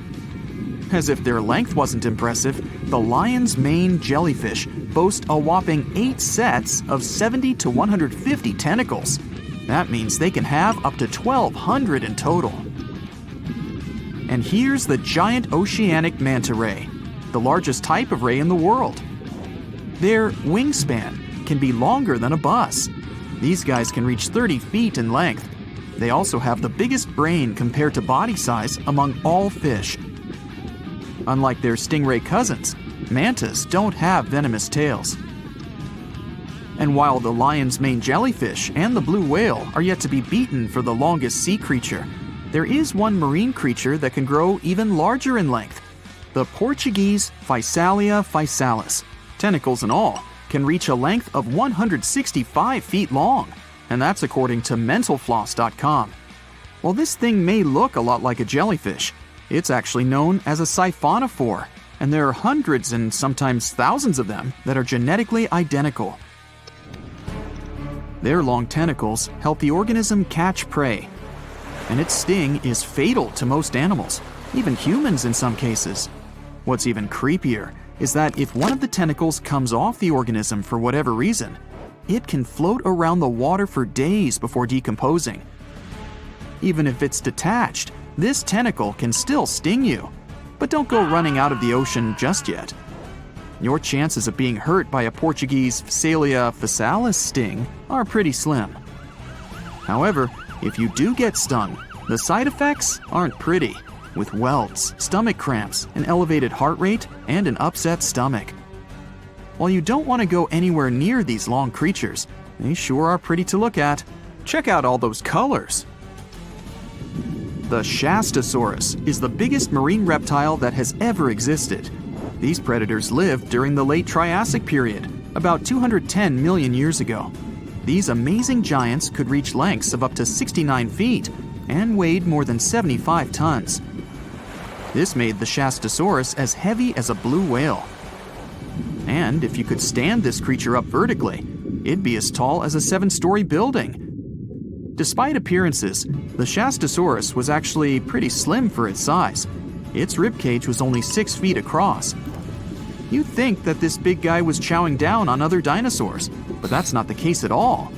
As if their length wasn't impressive, the lion's mane jellyfish boast a whopping 8 sets of 70 to 150 tentacles. That means they can have up to 1,200 in total. And here's the giant oceanic manta ray, the largest type of ray in the world. Their wingspan can be longer than a bus. These guys can reach 30 feet in length. They also have the biggest brain compared to body size among all fish. Unlike their stingray cousins, mantas don't have venomous tails. And while the lion's mane jellyfish and the blue whale are yet to be beaten for the longest sea creature, there is one marine creature that can grow even larger in length. The Portuguese Physalia physalis, tentacles and all, can reach a length of 165 feet long, and that's according to mentalfloss.com. While this thing may look a lot like a jellyfish, it's actually known as a siphonophore, and there are hundreds and sometimes thousands of them that are genetically identical. Their long tentacles help the organism catch prey, and its sting is fatal to most animals, even humans in some cases. What's even creepier is that if one of the tentacles comes off the organism for whatever reason, it can float around the water for days before decomposing. Even if it's detached, this tentacle can still sting you. But don't go running out of the ocean just yet. Your chances of being hurt by a Portuguese Physalia physalis sting are pretty slim. However, if you do get stung, the side effects aren't pretty, with welts, stomach cramps, an elevated heart rate, and an upset stomach. While you don't want to go anywhere near these long creatures, they sure are pretty to look at. Check out all those colors. The Shastasaurus is the biggest marine reptile that has ever existed. These predators lived during the late Triassic period, about 210 million years ago. These amazing giants could reach lengths of up to 69 feet and weighed more than 75 tons. This made the Shastasaurus as heavy as a blue whale. And if you could stand this creature up vertically, it'd be as tall as a 7-story building. Despite appearances, the Shastasaurus was actually pretty slim for its size. Its ribcage was only 6 feet across. You'd think that this big guy was chowing down on other dinosaurs, but that's not the case at all.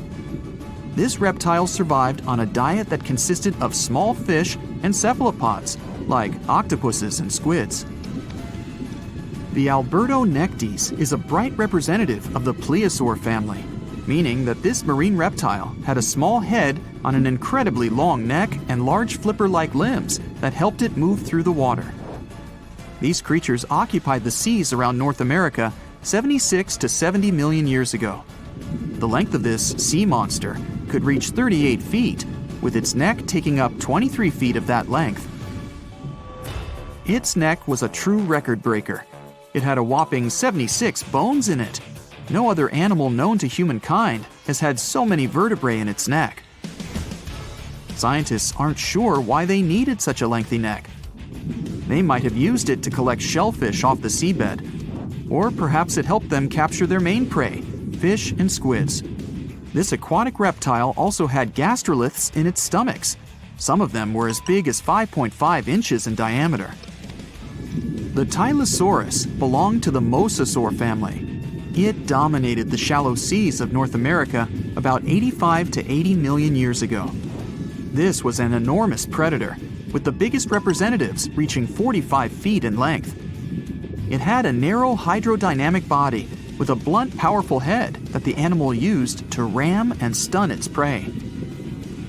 This reptile survived on a diet that consisted of small fish and cephalopods, like octopuses and squids. The Albertonectes is a bright representative of the plesiosaur family, meaning that this marine reptile had a small head on an incredibly long neck and large flipper-like limbs that helped it move through the water. These creatures occupied the seas around North America 76 to 70 million years ago. The length of this sea monster could reach 38 feet, with its neck taking up 23 feet of that length. Its neck was a true record breaker. It had a whopping 76 bones in it. No other animal known to humankind has had so many vertebrae in its neck. Scientists aren't sure why they needed such a lengthy neck. They might have used it to collect shellfish off the seabed, or perhaps it helped them capture their main prey, fish and squids. This aquatic reptile also had gastroliths in its stomachs. Some of them were as big as 5.5 inches in diameter. The Tylosaurus belonged to the Mosasaur family. It dominated the shallow seas of North America about 85 to 80 million years ago. This was an enormous predator, with the biggest representatives reaching 45 feet in length. It had a narrow hydrodynamic body with a blunt, powerful head that the animal used to ram and stun its prey.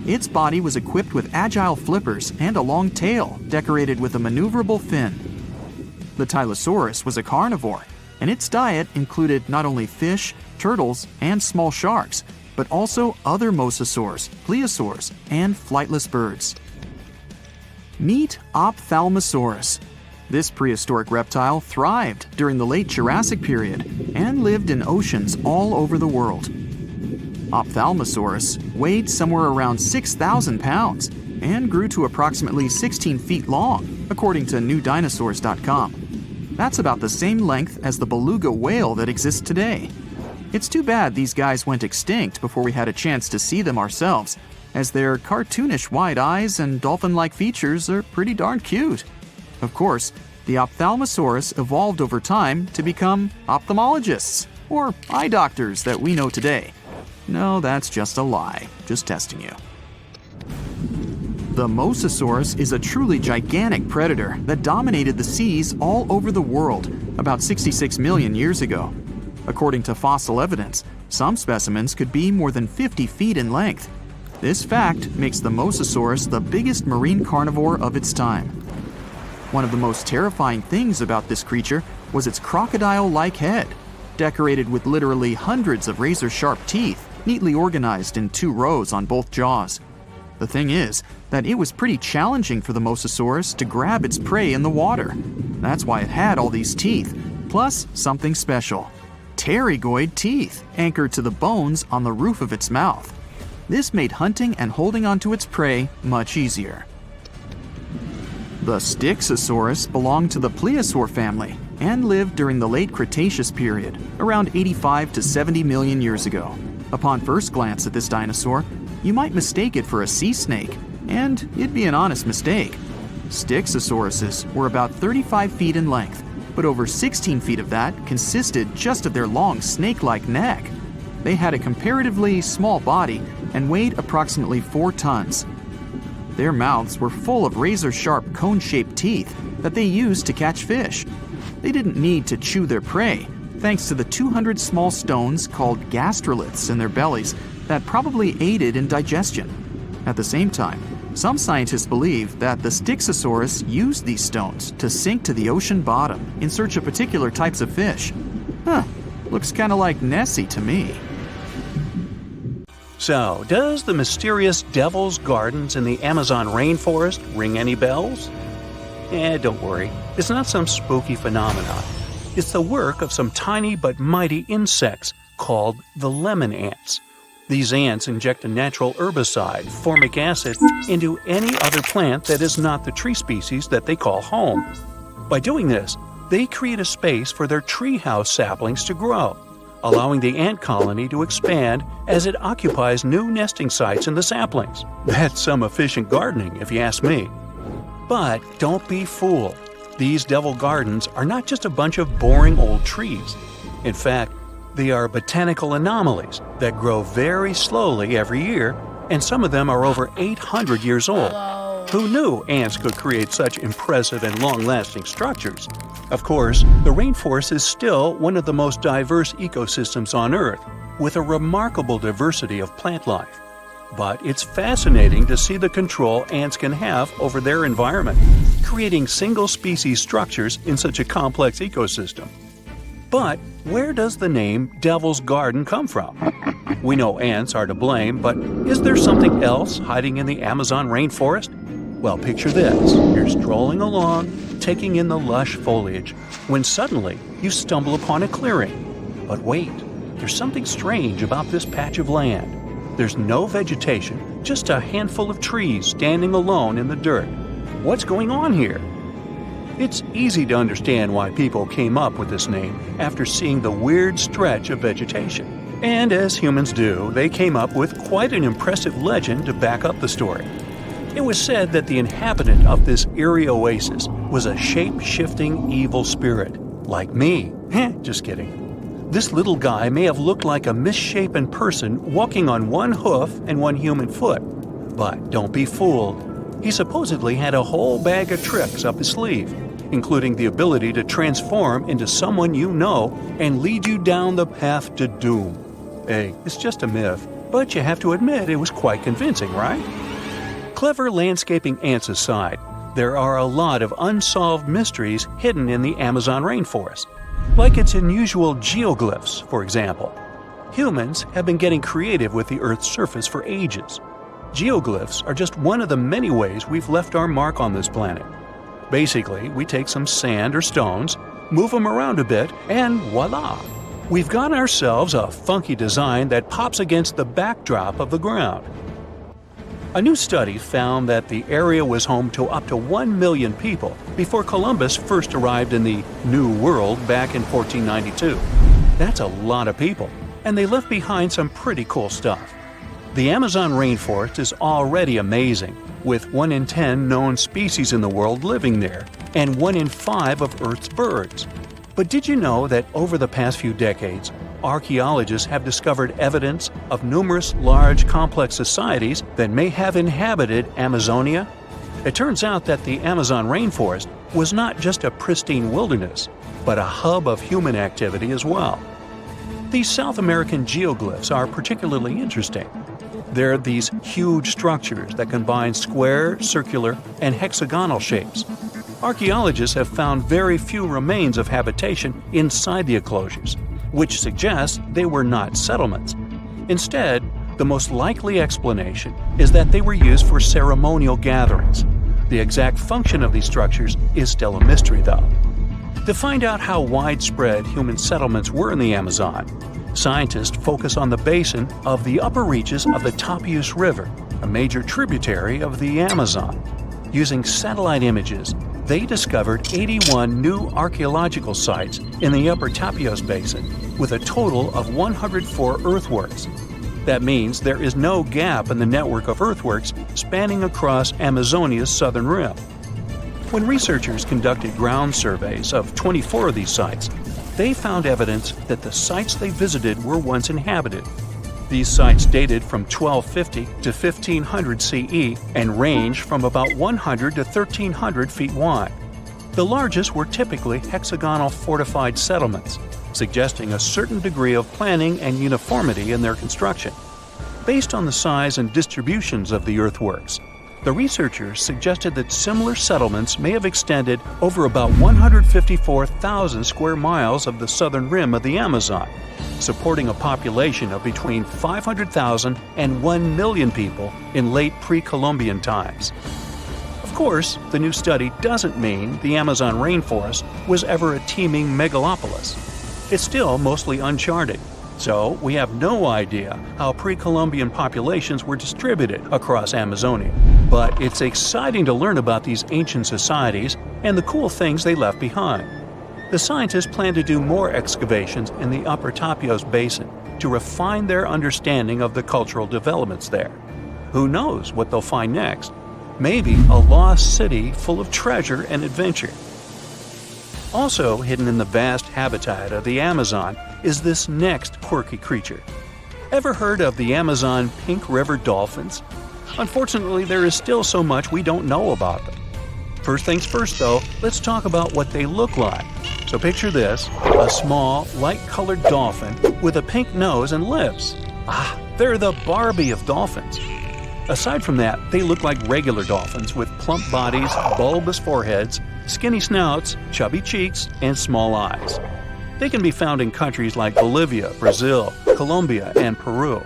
Its body was equipped with agile flippers and a long tail decorated with a maneuverable fin. The Tylosaurus was a carnivore, and its diet included not only fish, turtles, and small sharks, but also other mosasaurs, plesiosaurs, and flightless birds. Meet Ophthalmosaurus. This prehistoric reptile thrived during the late Jurassic period and lived in oceans all over the world. Ophthalmosaurus weighed somewhere around 6,000 pounds and grew to approximately 16 feet long, according to newdinosaurs.com. That's about the same length as the beluga whale that exists today. It's too bad these guys went extinct before we had a chance to see them ourselves, as their cartoonish wide eyes and dolphin-like features are pretty darn cute. Of course, the Ophthalmosaurus evolved over time to become ophthalmologists, or eye doctors that we know today. No, that's just a lie. Just testing you. The Mosasaurus is a truly gigantic predator that dominated the seas all over the world about 66 million years ago. According to fossil evidence, some specimens could be more than 50 feet in length. This fact makes the Mosasaurus the biggest marine carnivore of its time. One of the most terrifying things about this creature was its crocodile-like head, decorated with literally hundreds of razor-sharp teeth, neatly organized in 2 rows on both jaws. The thing is that it was pretty challenging for the Mosasaurus to grab its prey in the water. That's why it had all these teeth, plus something special: pterygoid teeth anchored to the bones on the roof of its mouth. This made hunting and holding onto its prey much easier. The Styxosaurus belonged to the plesiosaur family and lived during the late Cretaceous period, around 85 to 70 million years ago. Upon first glance at this dinosaur, you might mistake it for a sea snake, and it'd be an honest mistake. Styxosauruses were about 35 feet in length, but over 16 feet of that consisted just of their long snake-like neck. They had a comparatively small body and weighed approximately 4 tons. Their mouths were full of razor-sharp cone-shaped teeth that they used to catch fish. They didn't need to chew their prey, thanks to the 200 small stones called gastroliths in their bellies that probably aided in digestion. At the same time, some scientists believe that the Styxosaurus used these stones to sink to the ocean bottom in search of particular types of fish. Looks kinda like Nessie to me. So, does the mysterious Devil's Gardens in the Amazon rainforest ring any bells? Don't worry, it's not some spooky phenomenon. It's the work of some tiny but mighty insects called the lemon ants. These ants inject a natural herbicide, formic acid, into any other plant that is not the tree species that they call home. By doing this, they create a space for their treehouse saplings to grow, allowing the ant colony to expand as it occupies new nesting sites in the saplings. That's some efficient gardening, if you ask me. But don't be fooled. These devil gardens are not just a bunch of boring old trees. In fact, they are botanical anomalies that grow very slowly every year, and some of them are over 800 years old. Who knew ants could create such impressive and long-lasting structures? Of course, the rainforest is still one of the most diverse ecosystems on Earth, with a remarkable diversity of plant life. But it's fascinating to see the control ants can have over their environment, creating single-species structures in such a complex ecosystem. But where does the name Devil's Garden come from? We know ants are to blame, but is there something else hiding in the Amazon rainforest? Well, picture this. You're strolling along, taking in the lush foliage, when suddenly you stumble upon a clearing. But wait, there's something strange about this patch of land. There's no vegetation, just a handful of trees standing alone in the dirt. What's going on here? It's easy to understand why people came up with this name after seeing the weird stretch of vegetation. And as humans do, they came up with quite an impressive legend to back up the story. It was said that the inhabitant of this eerie oasis was a shape-shifting evil spirit, like me. Just kidding. This little guy may have looked like a misshapen person walking on one hoof and one human foot. But don't be fooled. He supposedly had a whole bag of tricks up his sleeve, including the ability to transform into someone you know and lead you down the path to doom. Hey, it's just a myth, but you have to admit it was quite convincing, right? Clever landscaping ants aside, there are a lot of unsolved mysteries hidden in the Amazon rainforest, like its unusual geoglyphs, for example. Humans have been getting creative with the Earth's surface for ages. Geoglyphs are just one of the many ways we've left our mark on this planet. Basically, we take some sand or stones, move them around a bit, and voila! We've got ourselves a funky design that pops against the backdrop of the ground. A new study found that the area was home to up to 1 million people before Columbus first arrived in the New World back in 1492. That's a lot of people, and they left behind some pretty cool stuff. The Amazon rainforest is already amazing, with 1 in 10 known species in the world living there, and 1 in 5 of Earth's birds. But did you know that over the past few decades, archaeologists have discovered evidence of numerous large, complex societies that may have inhabited Amazonia. It turns out that the Amazon rainforest was not just a pristine wilderness, but a hub of human activity as well. These South American geoglyphs are particularly interesting. They're these huge structures that combine square, circular, and hexagonal shapes. Archaeologists have found very few remains of habitation inside the enclosures, which suggests they were not settlements. Instead, the most likely explanation is that they were used for ceremonial gatherings. The exact function of these structures is still a mystery, though. To find out how widespread human settlements were in the Amazon, scientists focus on the basin of the upper reaches of the Tapias River, a major tributary of the Amazon. Using satellite images, they discovered 81 new archaeological sites in the upper Tapias Basin, with a total of 104 earthworks. That means there is no gap in the network of earthworks spanning across Amazonia's southern rim. When researchers conducted ground surveys of 24 of these sites, they found evidence that the sites they visited were once inhabited. These sites dated from 1250 to 1500 CE and range from about 100 to 1300 feet wide. The largest were typically hexagonal fortified settlements, suggesting a certain degree of planning and uniformity in their construction. Based on the size and distributions of the earthworks, the researchers suggested that similar settlements may have extended over about 154,000 square miles of the southern rim of the Amazon, supporting a population of between 500,000 and 1 million people in late pre-Columbian times. Of course, the new study doesn't mean the Amazon rainforest was ever a teeming megalopolis. It's still mostly uncharted, so we have no idea how pre-Columbian populations were distributed across Amazonia. But it's exciting to learn about these ancient societies and the cool things they left behind. The scientists plan to do more excavations in the upper Tapias Basin to refine their understanding of the cultural developments there. Who knows what they'll find next? Maybe a lost city full of treasure and adventure. Also hidden in the vast habitat of the Amazon is this next quirky creature. Ever heard of the Amazon pink river dolphins? Unfortunately, there is still so much we don't know about them. First things first, though, let's talk about what they look like. So picture this, a small, light-colored dolphin with a pink nose and lips. They're the Barbie of dolphins. Aside from that, they look like regular dolphins with plump bodies, bulbous foreheads, skinny snouts, chubby cheeks, and small eyes. They can be found in countries like Bolivia, Brazil, Colombia, and Peru.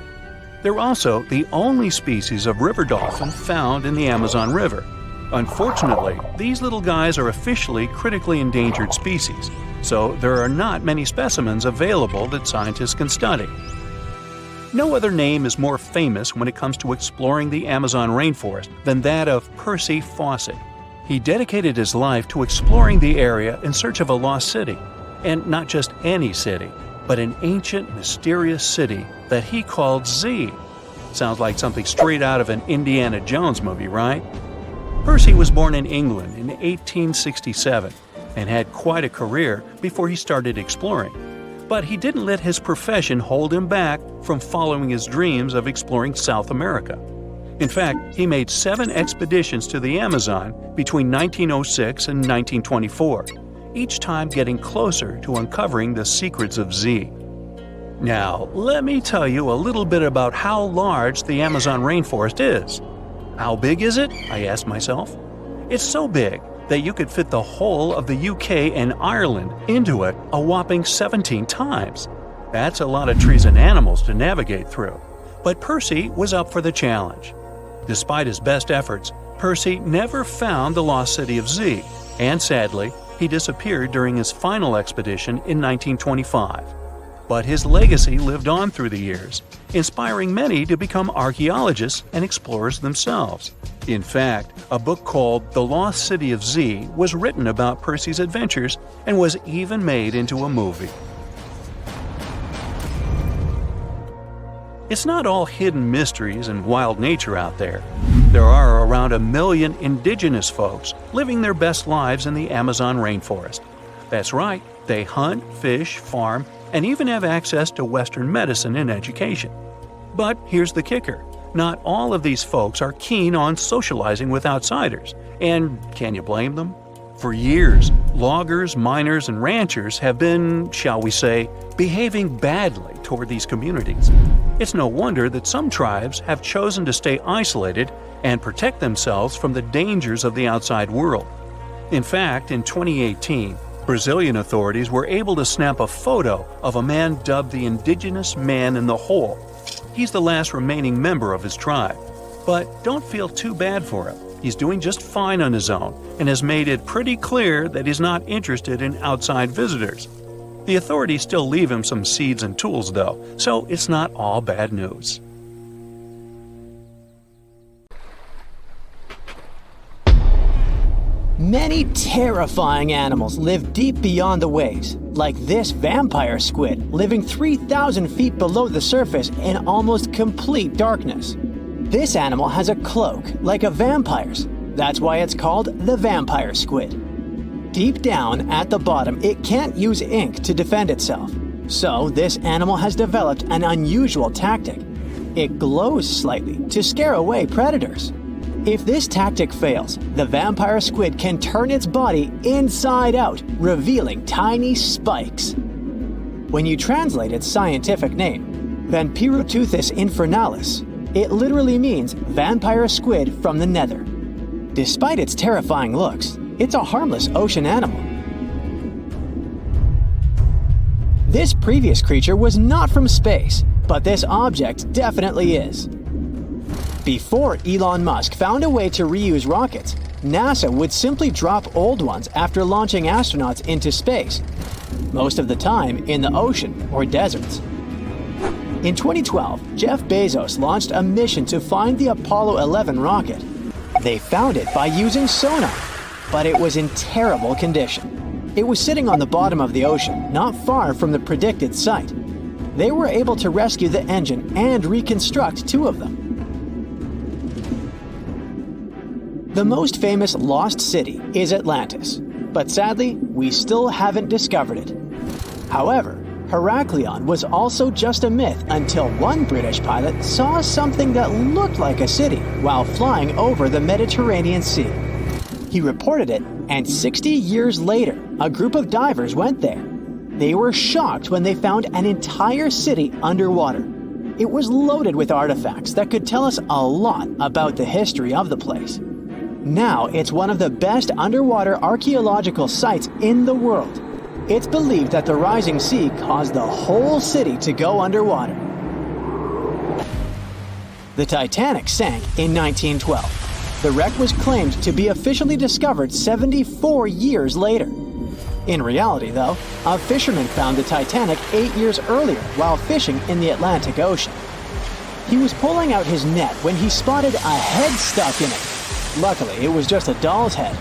They're also the only species of river dolphin found in the Amazon River. Unfortunately, these little guys are officially critically endangered species, so there are not many specimens available that scientists can study. No other name is more famous when it comes to exploring the Amazon rainforest than that of Percy Fawcett. He dedicated his life to exploring the area in search of a lost city. And not just any city, but an ancient, mysterious city that he called Z. Sounds like something straight out of an Indiana Jones movie, right? Percy was born in England in 1867 and had quite a career before he started exploring. But he didn't let his profession hold him back from following his dreams of exploring South America. In fact, he made 7 expeditions to the Amazon between 1906 and 1924. Each time getting closer to uncovering the secrets of Z. Now, let me tell you a little bit about how large the Amazon rainforest is. How big is it? I asked myself. It's so big that you could fit the whole of the UK and Ireland into it a whopping 17 times. That's a lot of trees and animals to navigate through. But Percy was up for the challenge. Despite his best efforts, Percy never found the lost city of Z, and sadly, he disappeared during his final expedition in 1925. But his legacy lived on through the years, inspiring many to become archaeologists and explorers themselves. In fact, a book called The Lost City of Z was written about Percy's adventures and was even made into a movie. It's not all hidden mysteries and wild nature out there. There are around 1 million indigenous folks living their best lives in the Amazon rainforest. That's right, they hunt, fish, farm, and even have access to Western medicine and education. But here's the kicker. Not all of these folks are keen on socializing with outsiders, and can you blame them? For years, loggers, miners, and ranchers have been, shall we say, behaving badly toward these communities. It's no wonder that some tribes have chosen to stay isolated and protect themselves from the dangers of the outside world. In fact, in 2018, Brazilian authorities were able to snap a photo of a man dubbed the Indigenous Man in the Hole. He's the last remaining member of his tribe. But don't feel too bad for him. He's doing just fine on his own and has made it pretty clear that he's not interested in outside visitors. The authorities still leave him some seeds and tools though, so it's not all bad news. Many terrifying animals live deep beyond the waves, like this vampire squid living 3,000 feet below the surface in almost complete darkness. This animal has a cloak, like a vampire's. That's why it's called the vampire squid. Deep down at the bottom, it can't use ink to defend itself. So this animal has developed an unusual tactic. It glows slightly to scare away predators. If this tactic fails, the vampire squid can turn its body inside out, revealing tiny spikes. When you translate its scientific name, Vampiroteuthis infernalis, it literally means vampire squid from the nether. Despite its terrifying looks, it's a harmless ocean animal. This previous creature was not from space, but this object definitely is. Before Elon Musk found a way to reuse rockets, NASA would simply drop old ones after launching astronauts into space, most of the time in the ocean or deserts. In 2012, Jeff Bezos launched a mission to find the Apollo 11 rocket. They found it by using sonar, but it was in terrible condition. It was sitting on the bottom of the ocean, not far from the predicted site. They were able to rescue the engine and reconstruct two of them. The most famous lost city is Atlantis, but sadly, we still haven't discovered it. However, Heraklion was also just a myth until one British pilot saw something that looked like a city while flying over the Mediterranean Sea. He reported it, and 60 years later, a group of divers went there. They were shocked when they found an entire city underwater. It was loaded with artifacts that could tell us a lot about the history of the place. Now it's one of the best underwater archaeological sites in the world. It's believed that the rising sea caused the whole city to go underwater. The Titanic sank in 1912. The wreck was claimed to be officially discovered 74 years later. In reality, though, a fisherman found the Titanic 8 years earlier while fishing in the Atlantic Ocean. He was pulling out his net when he spotted a head stuck in it. Luckily, it was just a doll's head.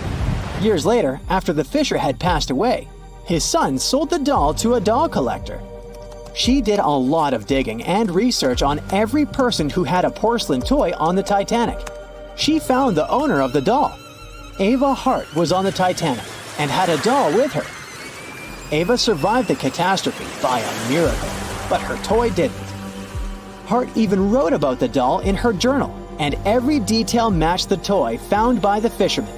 Years later, after the fisher had passed away, his son sold the doll to a doll collector. She did a lot of digging and research on every person who had a porcelain toy on the Titanic. She found the owner of the doll. Ava Hart was on the Titanic and had a doll with her. Ava survived the catastrophe by a miracle, but her toy didn't. Hart even wrote about the doll in her journal, and every detail matched the toy found by the fisherman.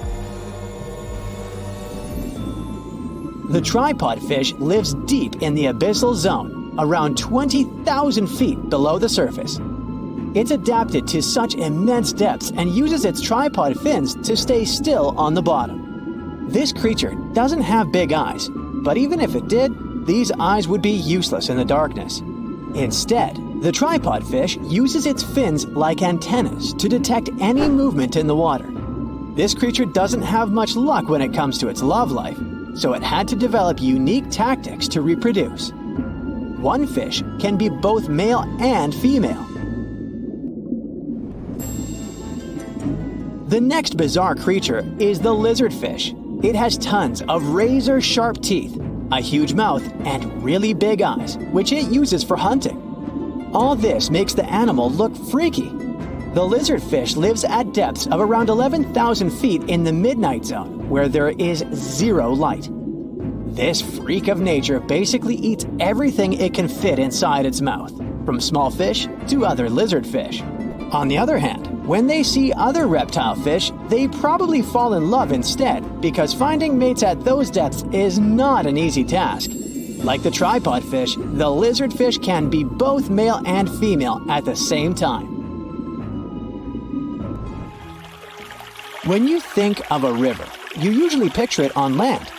The tripod fish lives deep in the abyssal zone, around 20,000 feet below the surface. It's adapted to such immense depths and uses its tripod fins to stay still on the bottom. This creature doesn't have big eyes, but even if it did, these eyes would be useless in the darkness. Instead, the tripod fish uses its fins like antennas to detect any movement in the water. This creature doesn't have much luck when it comes to its love life, so it had to develop unique tactics to reproduce. One fish can be both male and female. The next bizarre creature is the lizardfish. It has tons of razor-sharp teeth, a huge mouth, and really big eyes, which it uses for hunting. All this makes the animal look freaky. The lizardfish lives at depths of around 11,000 feet in the midnight zone, where there is zero light. This freak of nature basically eats everything it can fit inside its mouth, from small fish to other lizard fish. On the other hand, when they see other reptile fish, they probably fall in love instead, because finding mates at those depths is not an easy task. Like the tripod fish, the lizard fish can be both male and female at the same time. When you think of a river, you usually picture it on land.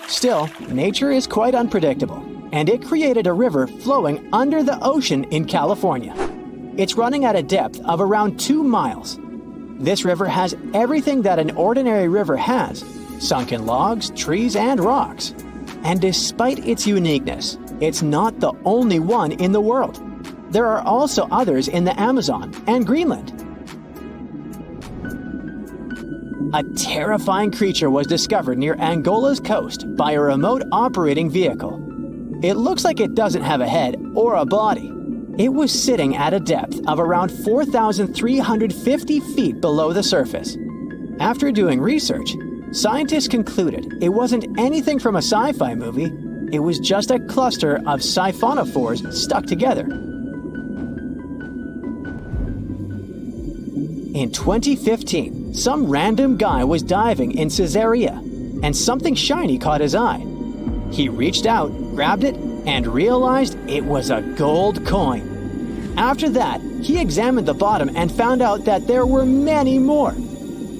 Still, nature is quite unpredictable, and it created a river flowing under the ocean in California. It's running at a depth of around 2 miles. This river has everything that an ordinary river has: sunken logs, trees, and rocks. And despite its uniqueness, it's not the only one in the world. There are also others in the Amazon and Greenland. A terrifying creature was discovered near Angola's coast by a remote operating vehicle. It looks like it doesn't have a head or a body. It was sitting at a depth of around 4,350 feet below the surface. After doing research, scientists concluded it wasn't anything from a sci-fi movie. It was just a cluster of siphonophores stuck together. In 2015, some random guy was diving in Caesarea, and something shiny caught his eye. He reached out, grabbed it, and realized it was a gold coin. After that, he examined the bottom and found out that there were many more.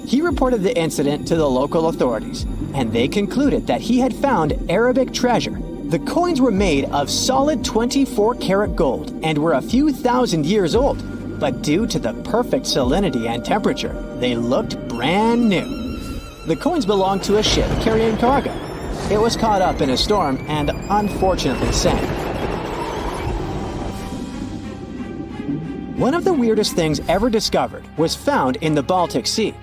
He reported the incident to the local authorities, and they concluded that he had found Arabic treasure. The coins were made of solid 24-karat gold and were a few thousand years old. But due to the perfect salinity and temperature, they looked brand new. The coins belonged to a ship carrying cargo. It was caught up in a storm and unfortunately sank. One of the weirdest things ever discovered was found in the Baltic Sea.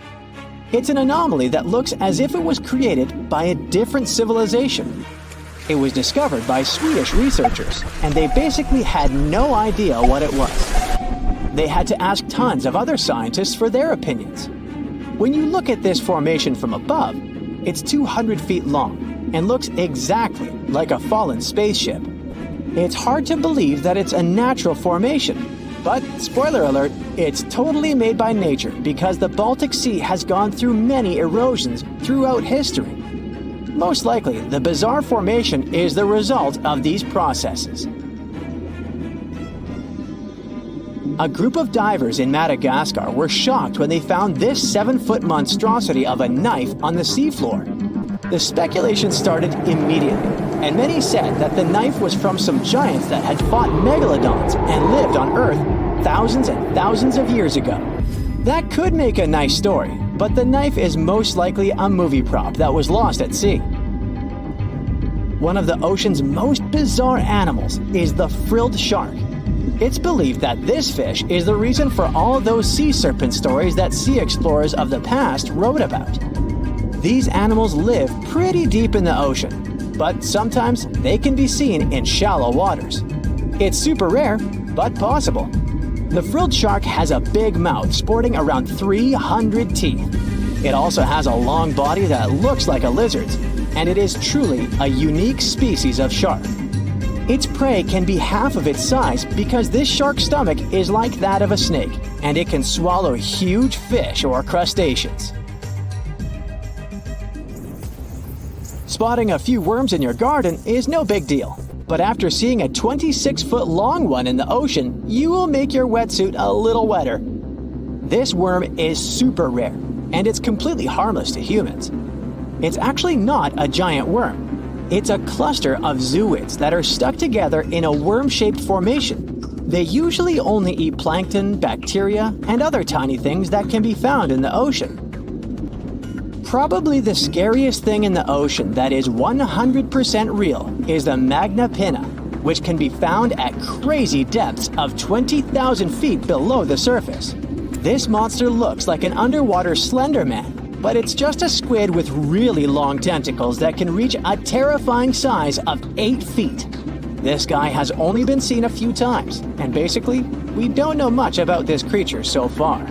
It's an anomaly that looks as if it was created by a different civilization. It was discovered by Swedish researchers, and they basically had no idea what it was. They had to ask tons of other scientists for their opinions. When you look at this formation from above, it's 200 feet long and looks exactly like a fallen spaceship. It's hard to believe that it's a natural formation, but spoiler alert, it's totally made by nature because the Baltic Sea has gone through many erosions throughout history. Most likely, the bizarre formation is the result of these processes. A group of divers in Madagascar were shocked when they found this 7-foot monstrosity of a knife on the seafloor. The speculation started immediately, and many said that the knife was from some giants that had fought megalodons and lived on Earth thousands and thousands of years ago. That could make a nice story, but the knife is most likely a movie prop that was lost at sea. One of the ocean's most bizarre animals is the frilled shark. It's believed that this fish is the reason for all those sea serpent stories that sea explorers of the past wrote about. These animals live pretty deep in the ocean, but sometimes they can be seen in shallow waters. It's super rare, but possible. The frilled shark has a big mouth sporting around 300 teeth. It also has a long body that looks like a lizard's, and it is truly a unique species of shark. Its prey can be half of its size because this shark's stomach is like that of a snake, and it can swallow huge fish or crustaceans. Spotting a few worms in your garden is no big deal, but after seeing a 26-foot long one in the ocean, you will make your wetsuit a little wetter. This worm is super rare, and it's completely harmless to humans. It's actually not a giant worm. It's a cluster of zooids that are stuck together in a worm-shaped formation. They usually only eat plankton, bacteria, and other tiny things that can be found in the ocean. Probably the scariest thing in the ocean that is 100% real is the magna pinna, which can be found at crazy depths of 20,000 feet below the surface. This monster looks like an underwater Slender Man, but it's just a squid with really long tentacles that can reach a terrifying size of 8 feet. This guy has only been seen a few times, and basically, we don't know much about this creature so far.